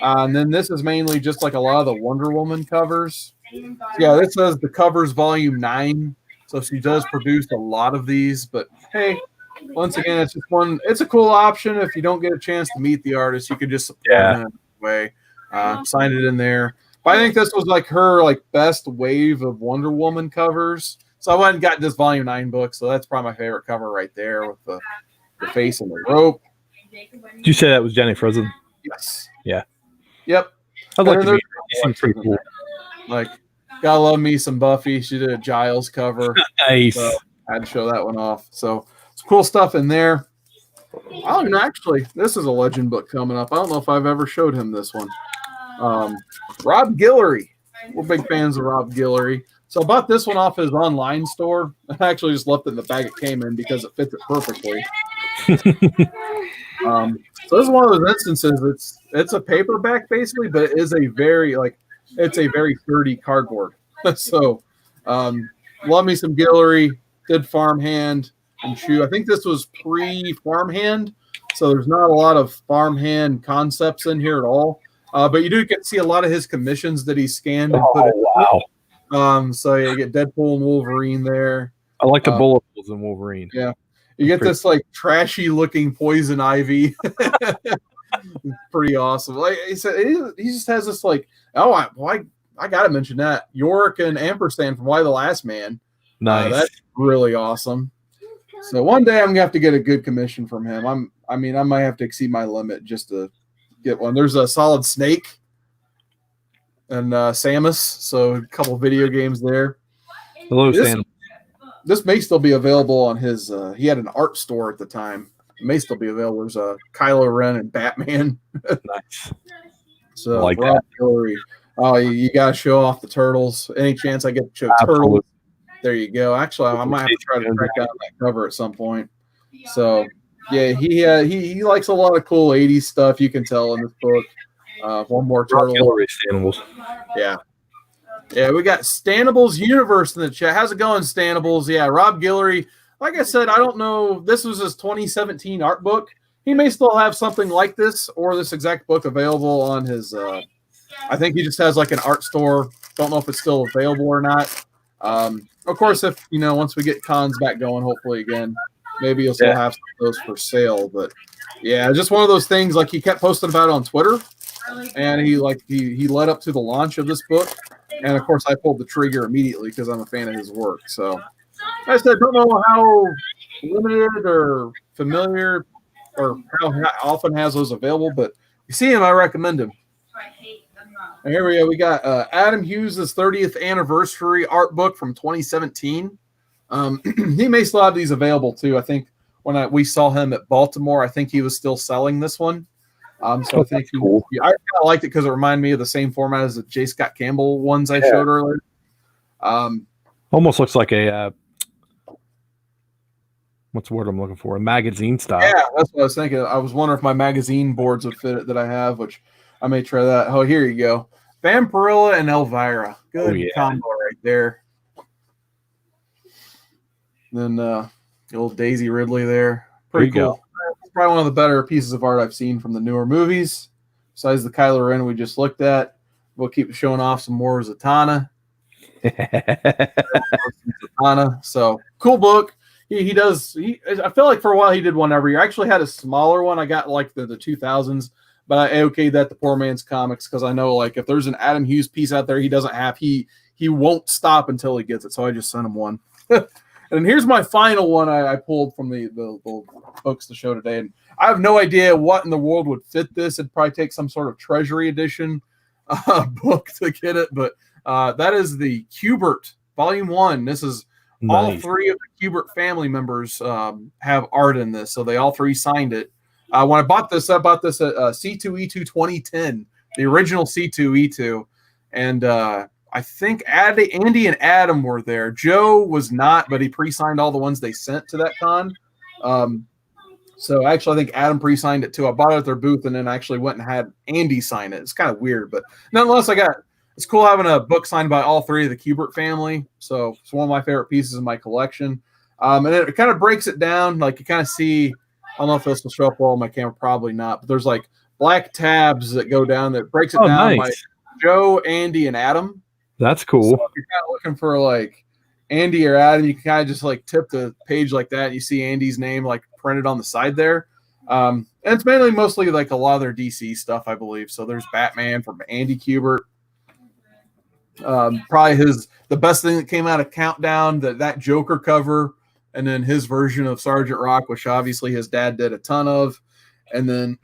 And then this is mainly just like a lot of the Wonder Woman covers. Yeah, this says the covers volume 9. So she does produce a lot of these. But hey, once again, it's just one. It's a cool option if you don't get a chance to meet the artist. You can just support them in a way. Sign it in there. But I think this was like her like best wave of Wonder Woman covers. So I went and got this volume 9 book. So that's probably my favorite cover right there with the face and the rope. Did you say that was Jenny Frison? Yes. Yeah. Yep. I'd like to meet her. She seems pretty cool. Like, gotta love me some Buffy. She did a Giles cover. Nice. So I had to show that one off. So it's cool stuff in there. I don't know, actually, this is a legend book coming up. I don't know if I've ever showed him this one. Rob Guillory. We're big fans of Rob Guillory. So I bought this one off his online store. I actually just left it in the bag it came in because it fits it perfectly. So this is one of those instances. It's a paperback basically, but it is a very sturdy cardboard. So love me some Guillory. Did farmhand and shoe. I think this was pre-farmhand, so there's not a lot of farmhand concepts in here at all. But you do get to see a lot of his commissions that he scanned and put in. Wow. So you get Deadpool and Wolverine there. I like the bullet holes in Wolverine. Yeah. You get this like trashy looking Poison Ivy. Pretty awesome. Like he said, he just has this like, I gotta mention that Yorick and Ampersand from Why the Last Man. Nice. That's really awesome. So one day I'm gonna have to get a good commission from him. I might have to exceed my limit just to get one. There's a Solid Snake and Samus. So a couple video games there. Hello, Sam. This may still be available on his. He had an art store at the time. It may still be available. There's a Kylo Ren and Batman. Nice. So like Rob that. Guillory. Oh, you got to show off the turtles. Any chance I get to show turtles? There you go. Actually, I might have to try to track down that cover at some point. So yeah, he likes a lot of cool '80s stuff. You can tell in this book. One more turtle. Yeah. Yeah, we got Stanables Universe in the chat. How's it going, Stanables? Yeah, Rob Guillory. Like I said, I don't know. This was his 2017 art book. He may still have something like this or this exact book available on his. I think he just has like an art store. Don't know if it's still available or not. Of course, if once we get cons back going, hopefully again, maybe you'll still have some of those for sale. But yeah, just one of those things. Like he kept posting about it on Twitter, and he led up to the launch of this book. And of course, I pulled the trigger immediately because I'm a fan of his work. So, like I said, don't know how limited or familiar or how often has those available, but you see him, I recommend him. And here we go. We got Adam Hughes' 30th anniversary art book from 2017. He may still have these available too. I think when we saw him at Baltimore, I think he was still selling this one. So I think cool. I kind of liked it because it reminded me of the same format as the J. Scott Campbell ones I showed earlier. Almost looks like a what's the word I'm looking for? A magazine style. Yeah, that's what I was thinking. I was wondering if my magazine boards would fit it that I have, which I may try that. Oh, here you go. Vampirilla and Elvira. Good combo right there. Then the old Daisy Ridley there. Pretty cool. Go. It's probably one of the better pieces of art I've seen from the newer movies. Besides the Kylo Ren we just looked at. We'll keep showing off some more Zatanna. So cool book. He does. I feel like for a while he did one every year. I actually had a smaller one. I got like the 2000s, but I okayed that the Poor Man's Comics because I know like if there's an Adam Hughes piece out there he doesn't have, he won't stop until he gets it. So I just sent him one. And here's my final one I pulled from the books to show today. And I have no idea what in the world would fit this. It'd probably take some sort of Treasury edition book to get it, but that is the Kubert Volume 1. This is all three of the Kubert family members have art in this, so they all three signed it. When I bought this at C2E2 2010, the original C2E2, and I think Andy and Adam were there. Joe was not, but he pre-signed all the ones they sent to that con. So actually, I think Adam pre-signed it too. I bought it at their booth and then actually went and had Andy sign it. It's kind of weird, but nonetheless, it's cool having a book signed by all three of the Kubert family. So it's one of my favorite pieces in my collection. And it kind of breaks it down. Like you kind of see, I don't know if this will show up well on my camera, probably not, but there's like black tabs that go down that breaks it down by Joe, Andy, and Adam. That's cool. So if you're kind of looking for like Andy or Adam, you can kind of just like tip the page like that. And you see Andy's name like printed on the side there. And it's mostly like a lot of their DC stuff, I believe. So there's Batman from Andy Kubert. Probably the best thing that came out of Countdown, that Joker cover, and then his version of Sergeant Rock, which obviously his dad did a ton of. And then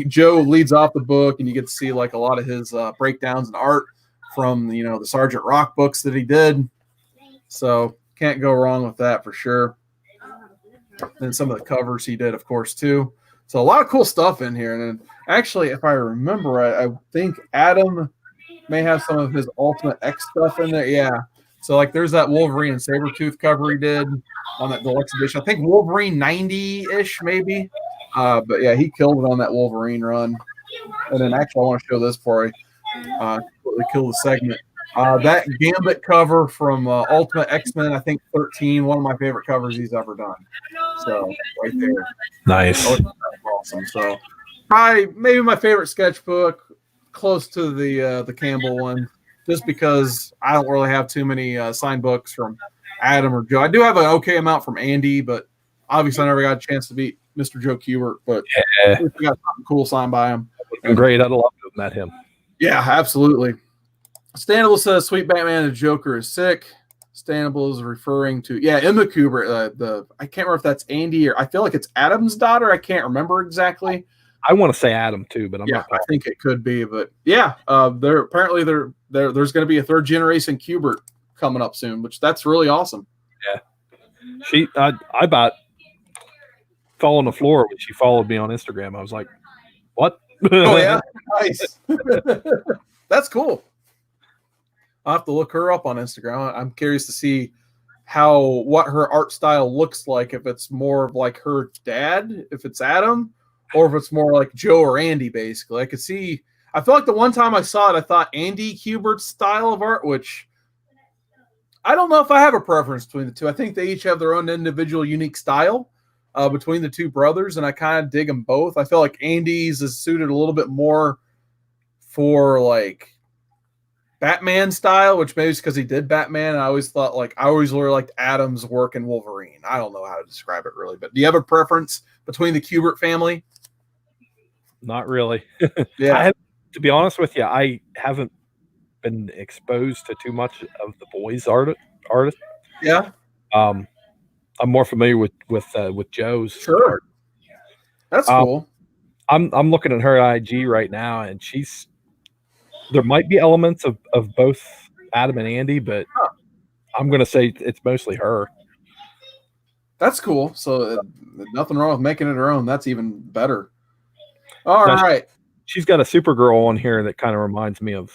Joe leads off the book, and you get to see like a lot of his breakdowns and art from the Sergeant Rock books that he did. So can't go wrong with that for sure. And some of the covers he did, of course, too. So a lot of cool stuff in here. And then, actually, if I remember right, I think Adam may have some of his Ultimate X stuff in there. Yeah. So like there's that Wolverine and Sabretooth cover he did on that deluxe edition. I think Wolverine 90-ish maybe. But yeah, he killed it on that Wolverine run. And then actually I want to show this before I completely kill the segment. That Gambit cover from Ultimate X-Men, I think 13, one of my favorite covers he's ever done. So right there. Nice. Awesome. So probably maybe my favorite sketchbook, close to the Campbell one, just because I don't really have too many signed books from Adam or Joe. I do have an okay amount from Andy, but obviously I never got a chance to meet Mr. Joe Kubert, but we got something cool signed by him. Great. I'd love to have met him. Yeah, absolutely. Stanable says Sweet Batman and Joker is sick. Stanable is referring to Emma Kubert. I can't remember if that's Andy or I feel like it's Adam's daughter. I can't remember exactly. I want to say Adam too, but I'm not. I think it could be, but there's going to be a third generation Kubert coming up soon, which that's really awesome. Yeah, I about fell on the floor when she followed me on Instagram. I was like, "What?" Oh yeah, nice. That's cool. I'll have to look her up on Instagram. I'm curious to see what her art style looks like. If it's more of like her dad, if it's Adam, or if it's more like Joe or Andy, basically. I feel like the one time I saw it, I thought Andy Kubert's style of art, which I don't know if I have a preference between the two. I think they each have their own individual unique style between the two brothers, and I kind of dig them both. I feel like Andy's is suited a little bit more for like Batman style, which maybe is because he did Batman. I always really liked Adam's work in Wolverine. I don't know how to describe it really, but do you have a preference between the Kubert family? Not really. Yeah. To be honest with you, I haven't been exposed to too much of the boys' art. Yeah. I'm more familiar with Joe's. Sure. Art. That's cool. I'm looking at her IG right now, and there might be elements of both Adam and Andy, but I'm going to say it's mostly her. That's cool. So nothing wrong with making it her own. That's even better. All Now, right. She's got a Supergirl on here that kind of reminds me of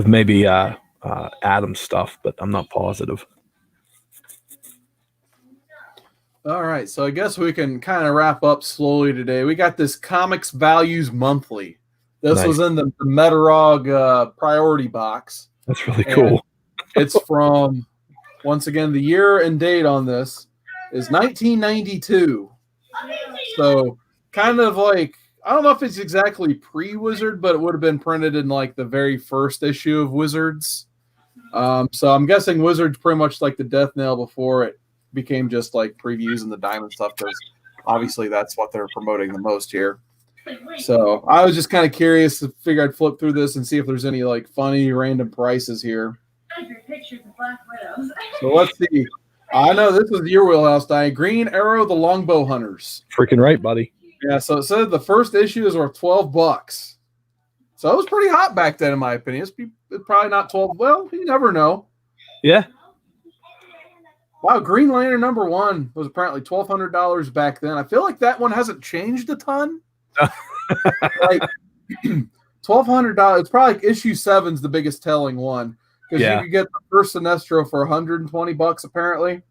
maybe Adam's stuff, but I'm not positive. All right. So I guess we can kind of wrap up slowly today. We got this Comics Values Monthly. This Nice. was in the Metarog priority box. That's really And cool. It's from, once again, the year and date on this is 1992. So kind of like, I don't know if it's exactly pre-Wizard, but it would have been printed in like the very first issue of Wizards. So I'm guessing Wizards pretty much like the death knell before it became just like previews and the diamond stuff, because obviously that's what they're promoting the most here. So I was just kind of curious to figure I'd flip through this and see if there's any like funny random prices here. So let's see. I know this was your wheelhouse, Diane. Green Arrow, the Longbow Hunters. Freaking right, buddy. Yeah, so it said the first issue is worth $12. So it was pretty hot back then, in my opinion. It's probably not 12. Well, you never know. Yeah. Wow, Green Lantern #1 was apparently $1,200 back then. I feel like that one hasn't changed a ton. Like $1,200. It's probably like issue 7's the biggest telling one, because you could get the first Sinestro for $120 apparently.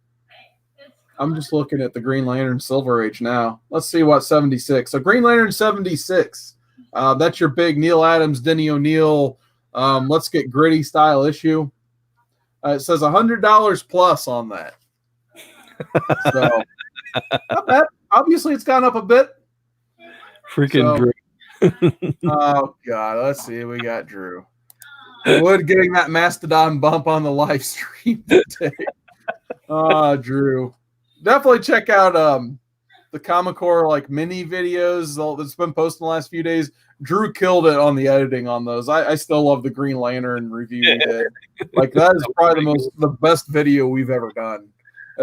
I'm just looking at the Green Lantern Silver Age now. Let's see what 76. So Green Lantern 76. That's your big Neil Adams, Denny O'Neil. Let's get gritty style issue. It says $100 plus on that. So not bad. Obviously, it's gone up a bit. Freaking Drew. Oh God, let's see. We got Drew Wood getting that Mastodon bump on the live stream today. Drew. Definitely check out the Comic Core like mini videos that's been posted in the last few days. Drew killed it on the editing on those. I still love the Green Lantern review we did. Like that is probably the best video we've ever done.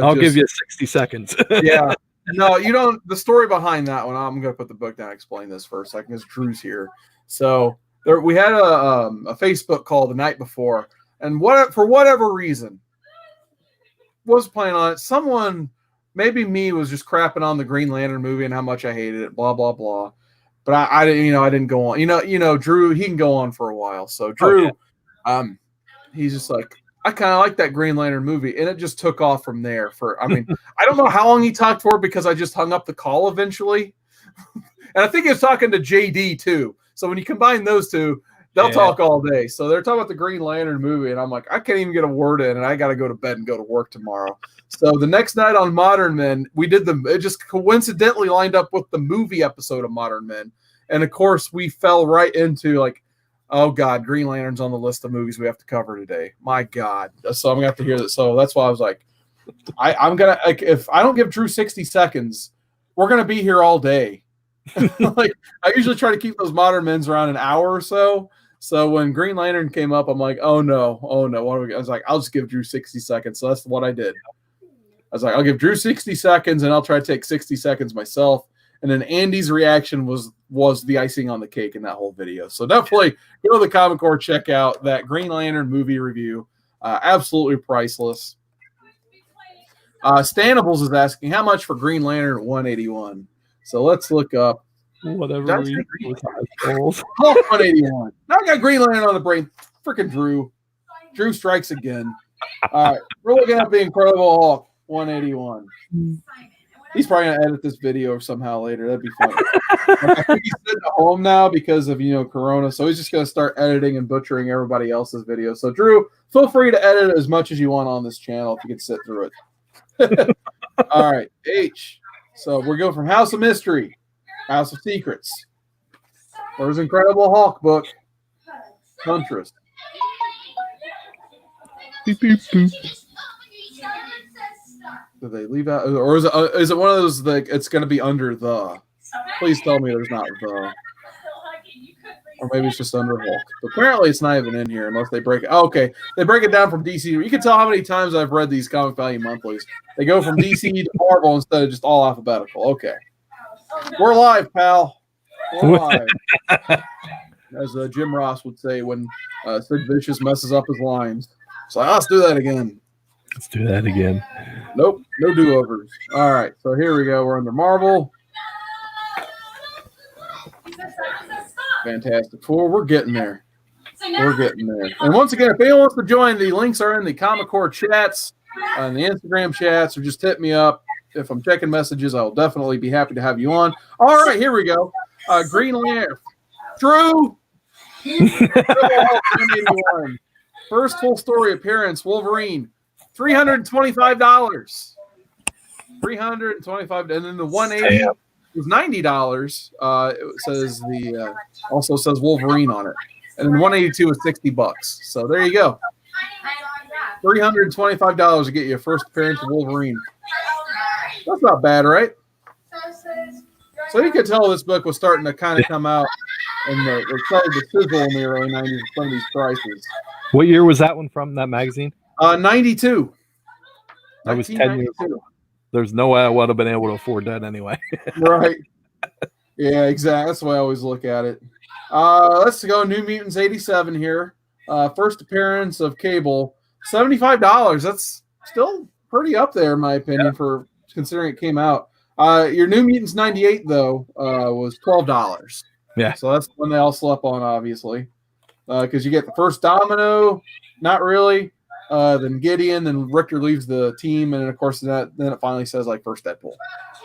I'll give you 60 seconds. Yeah. No, you don't. The story behind that one, I'm going to put the book down and explain this for a second because Drew's here. So we had a Facebook call the night before, and for whatever reason, was planning on it. Someone, maybe me, was just crapping on the Green Lantern movie and how much I hated it, blah, blah, blah. But I didn't, I didn't go on. You know, Drew, he can go on for a while. So Drew, he's just like, I kind of like that Green Lantern movie, and it just took off from there. I don't know how long he talked for because I just hung up the call eventually, and I think he was talking to JD too. So when you combine those two, they'll talk all day. So they're talking about the Green Lantern movie, and I'm like, I can't even get a word in, and I got to go to bed and go to work tomorrow. So the next night on Modern Men, we did it just coincidentally lined up with the movie episode of Modern Men, and of course we fell right into like, oh God, Green Lantern's on the list of movies we have to cover today. My God. So I'm gonna have to hear that. So that's why I was like, I'm gonna, like, if I don't give Drew 60 seconds, we're gonna be here all day. Like I usually try to keep those Modern Men's around an hour or so. So when Green Lantern came up, I'm like, oh no. What are we? I was like, I'll just give Drew 60 seconds. So that's what I did. I was like, I'll give Drew 60 seconds and I'll try to take 60 seconds myself. And then Andy's reaction was the icing on the cake in that whole video. So definitely go to the Comic Core, check out that Green Lantern movie review. Absolutely priceless. Stanables is asking, how much for Green Lantern 181? So let's look up. Whatever. 181. Now I got Green Lantern on the brain. Freaking Drew. Drew strikes again. All right. We're looking at the Incredible Hulk 181. He's probably going to edit this video somehow later. That'd be fun. I think he's sitting at home now because of, Corona. So he's just going to start editing and butchering everybody else's videos. So, Drew, feel free to edit as much as you want on this channel if you can sit through it. All right. H. So we're going from House of Mystery, House of Secrets. Where's Incredible Hulk book? Huntress. Beep, beep, beep. Do they leave out, or is it one of those like it's going to be under the? Please tell me there's not the, or maybe it's just under Hulk. But apparently, it's not even in here unless they break it. Oh, okay, they break it down from DC. You can tell how many times I've read these Comic Value Monthlies. They go from DC to Marvel instead of just all alphabetical. Okay, we're live, pal. We're live. As Jim Ross would say when Sid Vicious messes up his lines. So let's do that again. Let's do that again. Nope, no do-overs. All right, so here we go. We're under Marvel. Fantastic Four. We're getting there. We're getting there. And once again, if anyone wants to join, the links are in the Comic Core chats, and the Instagram chats, or just hit me up. If I'm checking messages, I'll definitely be happy to have you on. All right, here we go. Green Lantern. Drew. First full story appearance, Wolverine. $325. $325, and then the 180 was $90. It says also says Wolverine on it, and then 182 is $60. So there you go. $325 to get you a first appearance of Wolverine. That's not bad, right? So you could tell this book was starting to kind of come out, and they started to sizzle in the early 90s with some of these prices. What year was that one from, that magazine? 92. I was 10 years old. There's no way I would have been able to afford that anyway. Right. Yeah, exactly. That's the way I always look at it. Let's go New Mutants 87 here. First appearance of Cable. $75. That's still pretty up there, in my opinion, for considering it came out. Your New Mutants 98, though, was $12. Yeah. So that's when they all slept on, obviously. Because you get the first Domino, not really. Then Gideon, then Richter leaves the team, and of course then it finally says like first Deadpool.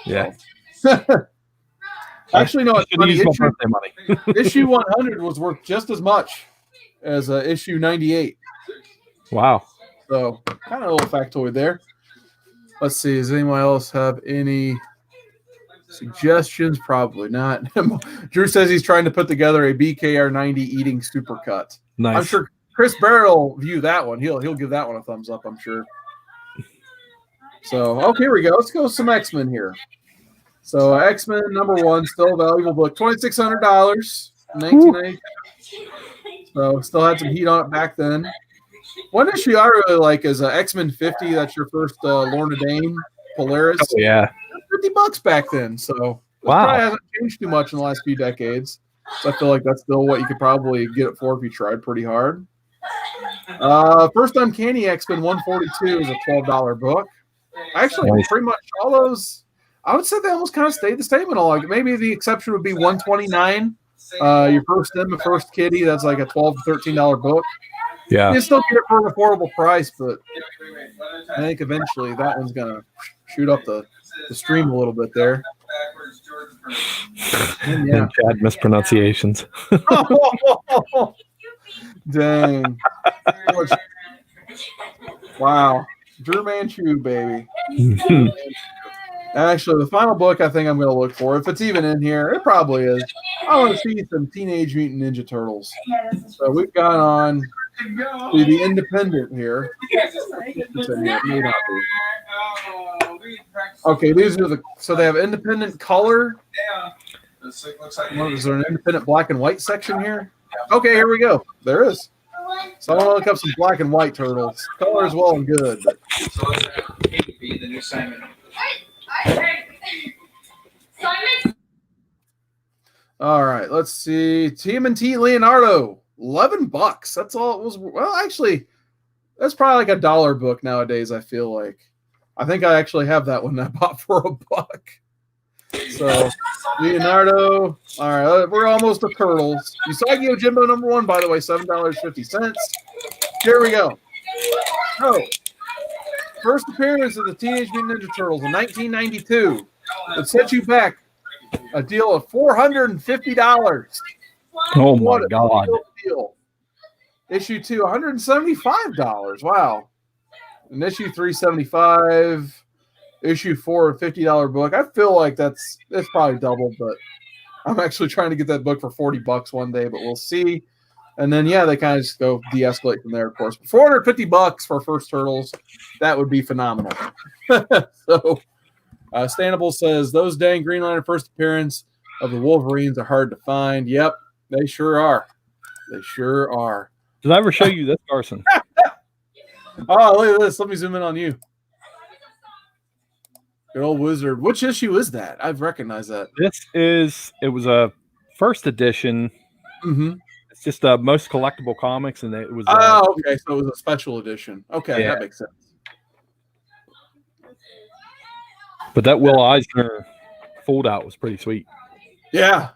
Yeah. So. Actually, no, it's funny. Money. Issue 100 was worth just as much as issue 98. Wow. So kind of a little factoid there. Let's see. Does anyone else have any suggestions? Probably not. Drew says he's trying to put together a BKR 90 eating supercut. Nice. I'm sure Chris Barrett will view that one. He'll give that one a thumbs up, I'm sure. So, okay, here we go. Let's go with some X-Men here. So, X-Men #1, still a valuable book. $2,600, 1990. So, still had some heat on it back then. One issue I really like is X-Men 50. That's your first Lorna Dane Polaris. Oh, yeah. $50 back then. So, probably hasn't changed too much in the last few decades. So, I feel like that's still what you could probably get it for if you tried pretty hard. First Uncanny X-Men 142 is a $12 book. Actually, pretty much all those, I would say they almost kind of stayed the same in all. Like maybe the exception would be 129. Your first Emma, first Kitty, that's like a $12 to $13 book. Yeah. You can still get it for an affordable price, but I think eventually that one's going to shoot up the stream a little bit there. And Chad mispronunciations. Dang. Wow. Drew Manchu, baby. Actually, the final book I think I'm going to look for, if it's even in here, it probably is. I want to see some Teenage Mutant Ninja Turtles. So we've gone on to the Independent here. Okay, these are so they have Independent Color. Is there an Independent Black and White section here? Okay, here we go. There is. So I want to look up some black and white turtles. Color is well and good. But... All right, let's see. TMNT Leonardo, $11. That's all it was. Well, actually, that's probably like $1 book nowadays, I feel like. I think I actually have that one I bought for $1. So, Leonardo. All right, we're almost to Turtles. Usagi Yojimbo #1, by the way, $7.50. Here we go. Oh, first appearance of the Teenage Mutant Ninja Turtles in 1992. It set you back a deal of $450. Oh my God! Deal. Issue 2, $175. Wow. And issue 375. Issue 4, a $50 book. I feel like that's probably double, but I'm actually trying to get that book for $40 one day, but we'll see. And then they kind of just go de-escalate from there, of course. But $450 for first Turtles, that would be phenomenal. So, Stanable says those dang Green Lantern first appearance of the Wolverines are hard to find. Yep, they sure are. They sure are. Did I ever show you this, Carson? Oh, look at this. Let me zoom in on you. Good old wizard. Which issue is that? I've recognized that. It was a first edition. Mm-hmm. It's just most collectible comics, and it was. Okay. So it was a special edition. Okay, that makes sense. But that Will Eisner fold out was pretty sweet. Yeah.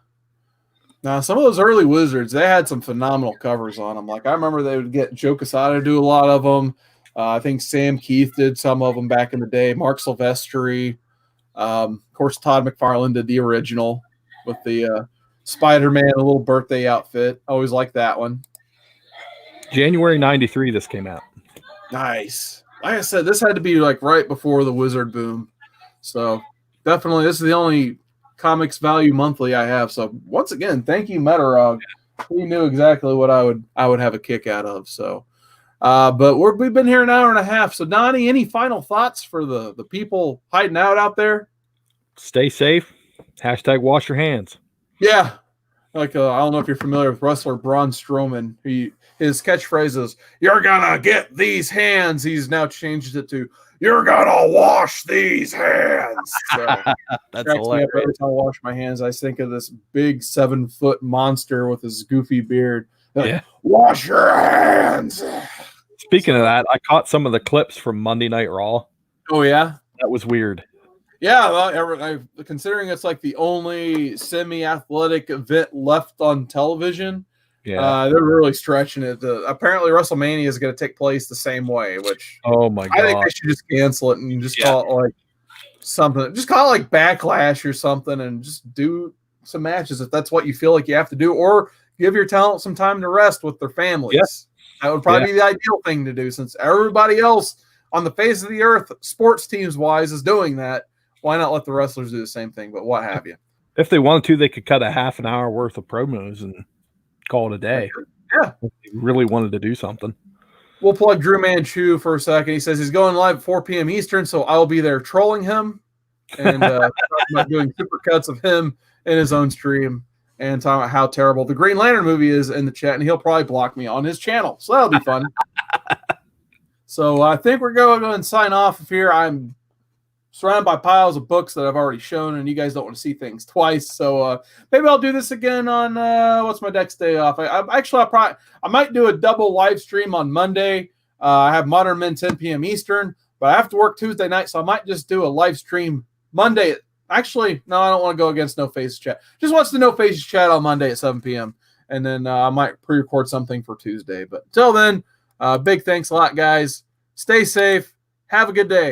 Now, some of those early Wizards, they had some phenomenal covers on them. Like, I remember they would get Joe Quesada to do a lot of them. I think Sam Keith did some of them back in the day. Mark Silvestri. Of course, Todd McFarlane did the original with the Spider-Man, a little birthday outfit. Always liked that one. January 93, this came out. Nice. Like I said, this had to be like right before the Wizard boom. So definitely, this is the only Comics Value Monthly I have. So once again, thank you, Metarog. He knew exactly what I would have a kick out of. So, but we've been here an hour and a half. So Donnie, any final thoughts for the people hiding out there? Stay safe. # wash your hands. Yeah. Like, I don't know if you're familiar with wrestler Braun Strowman. His catchphrase is, "You're gonna get these hands." He's now changed it to, "You're gonna wash these hands." So, That's cracks me up hilarious. every time I wash my hands. I think of this big 7-foot monster with his goofy beard. Like, Yeah. wash your hands. Speaking of that, I caught some of the clips from Monday Night Raw. Oh, yeah? That was weird. Yeah, well, considering it's like the only semi-athletic event left on television, Yeah. they're really stretching it. Apparently, WrestleMania is going to take place the same way, which Oh my I think god. they should just cancel it and just call it like something. Just call it like Backlash or something, and just do some matches if that's what you feel like you have to do, or give your talent some time to rest with their families. Yes. That would probably be the ideal thing to do, since everybody else on the face of the earth, sports teams wise, is doing that. Why not let the wrestlers do the same thing? But what have you? If they wanted to, they could cut a half an hour worth of promos and call it a day. Yeah. If they really wanted to do something. We'll plug Drew Manchu for a second. He says he's going live at 4 p.m. Eastern, so I'll be there trolling him and talking about doing supercuts of him in his own stream and talking about how terrible the Green Lantern movie is in the chat, and he'll probably block me on his channel. So that'll be fun. So I think we're going to go and sign off here. I'm surrounded by piles of books that I've already shown, and you guys don't want to see things twice. So maybe I'll do this again on what's my next day off. I might do a double live stream on Monday. I have Modern Men 10 p.m. Eastern, but I have to work Tuesday night, so I might just do a live stream Monday. Actually, no, I don't want to go against No Faces Chat. Just watch the No Faces Chat on Monday at 7 p.m. And then I might pre-record something for Tuesday. But until then, big thanks a lot, guys. Stay safe. Have a good day.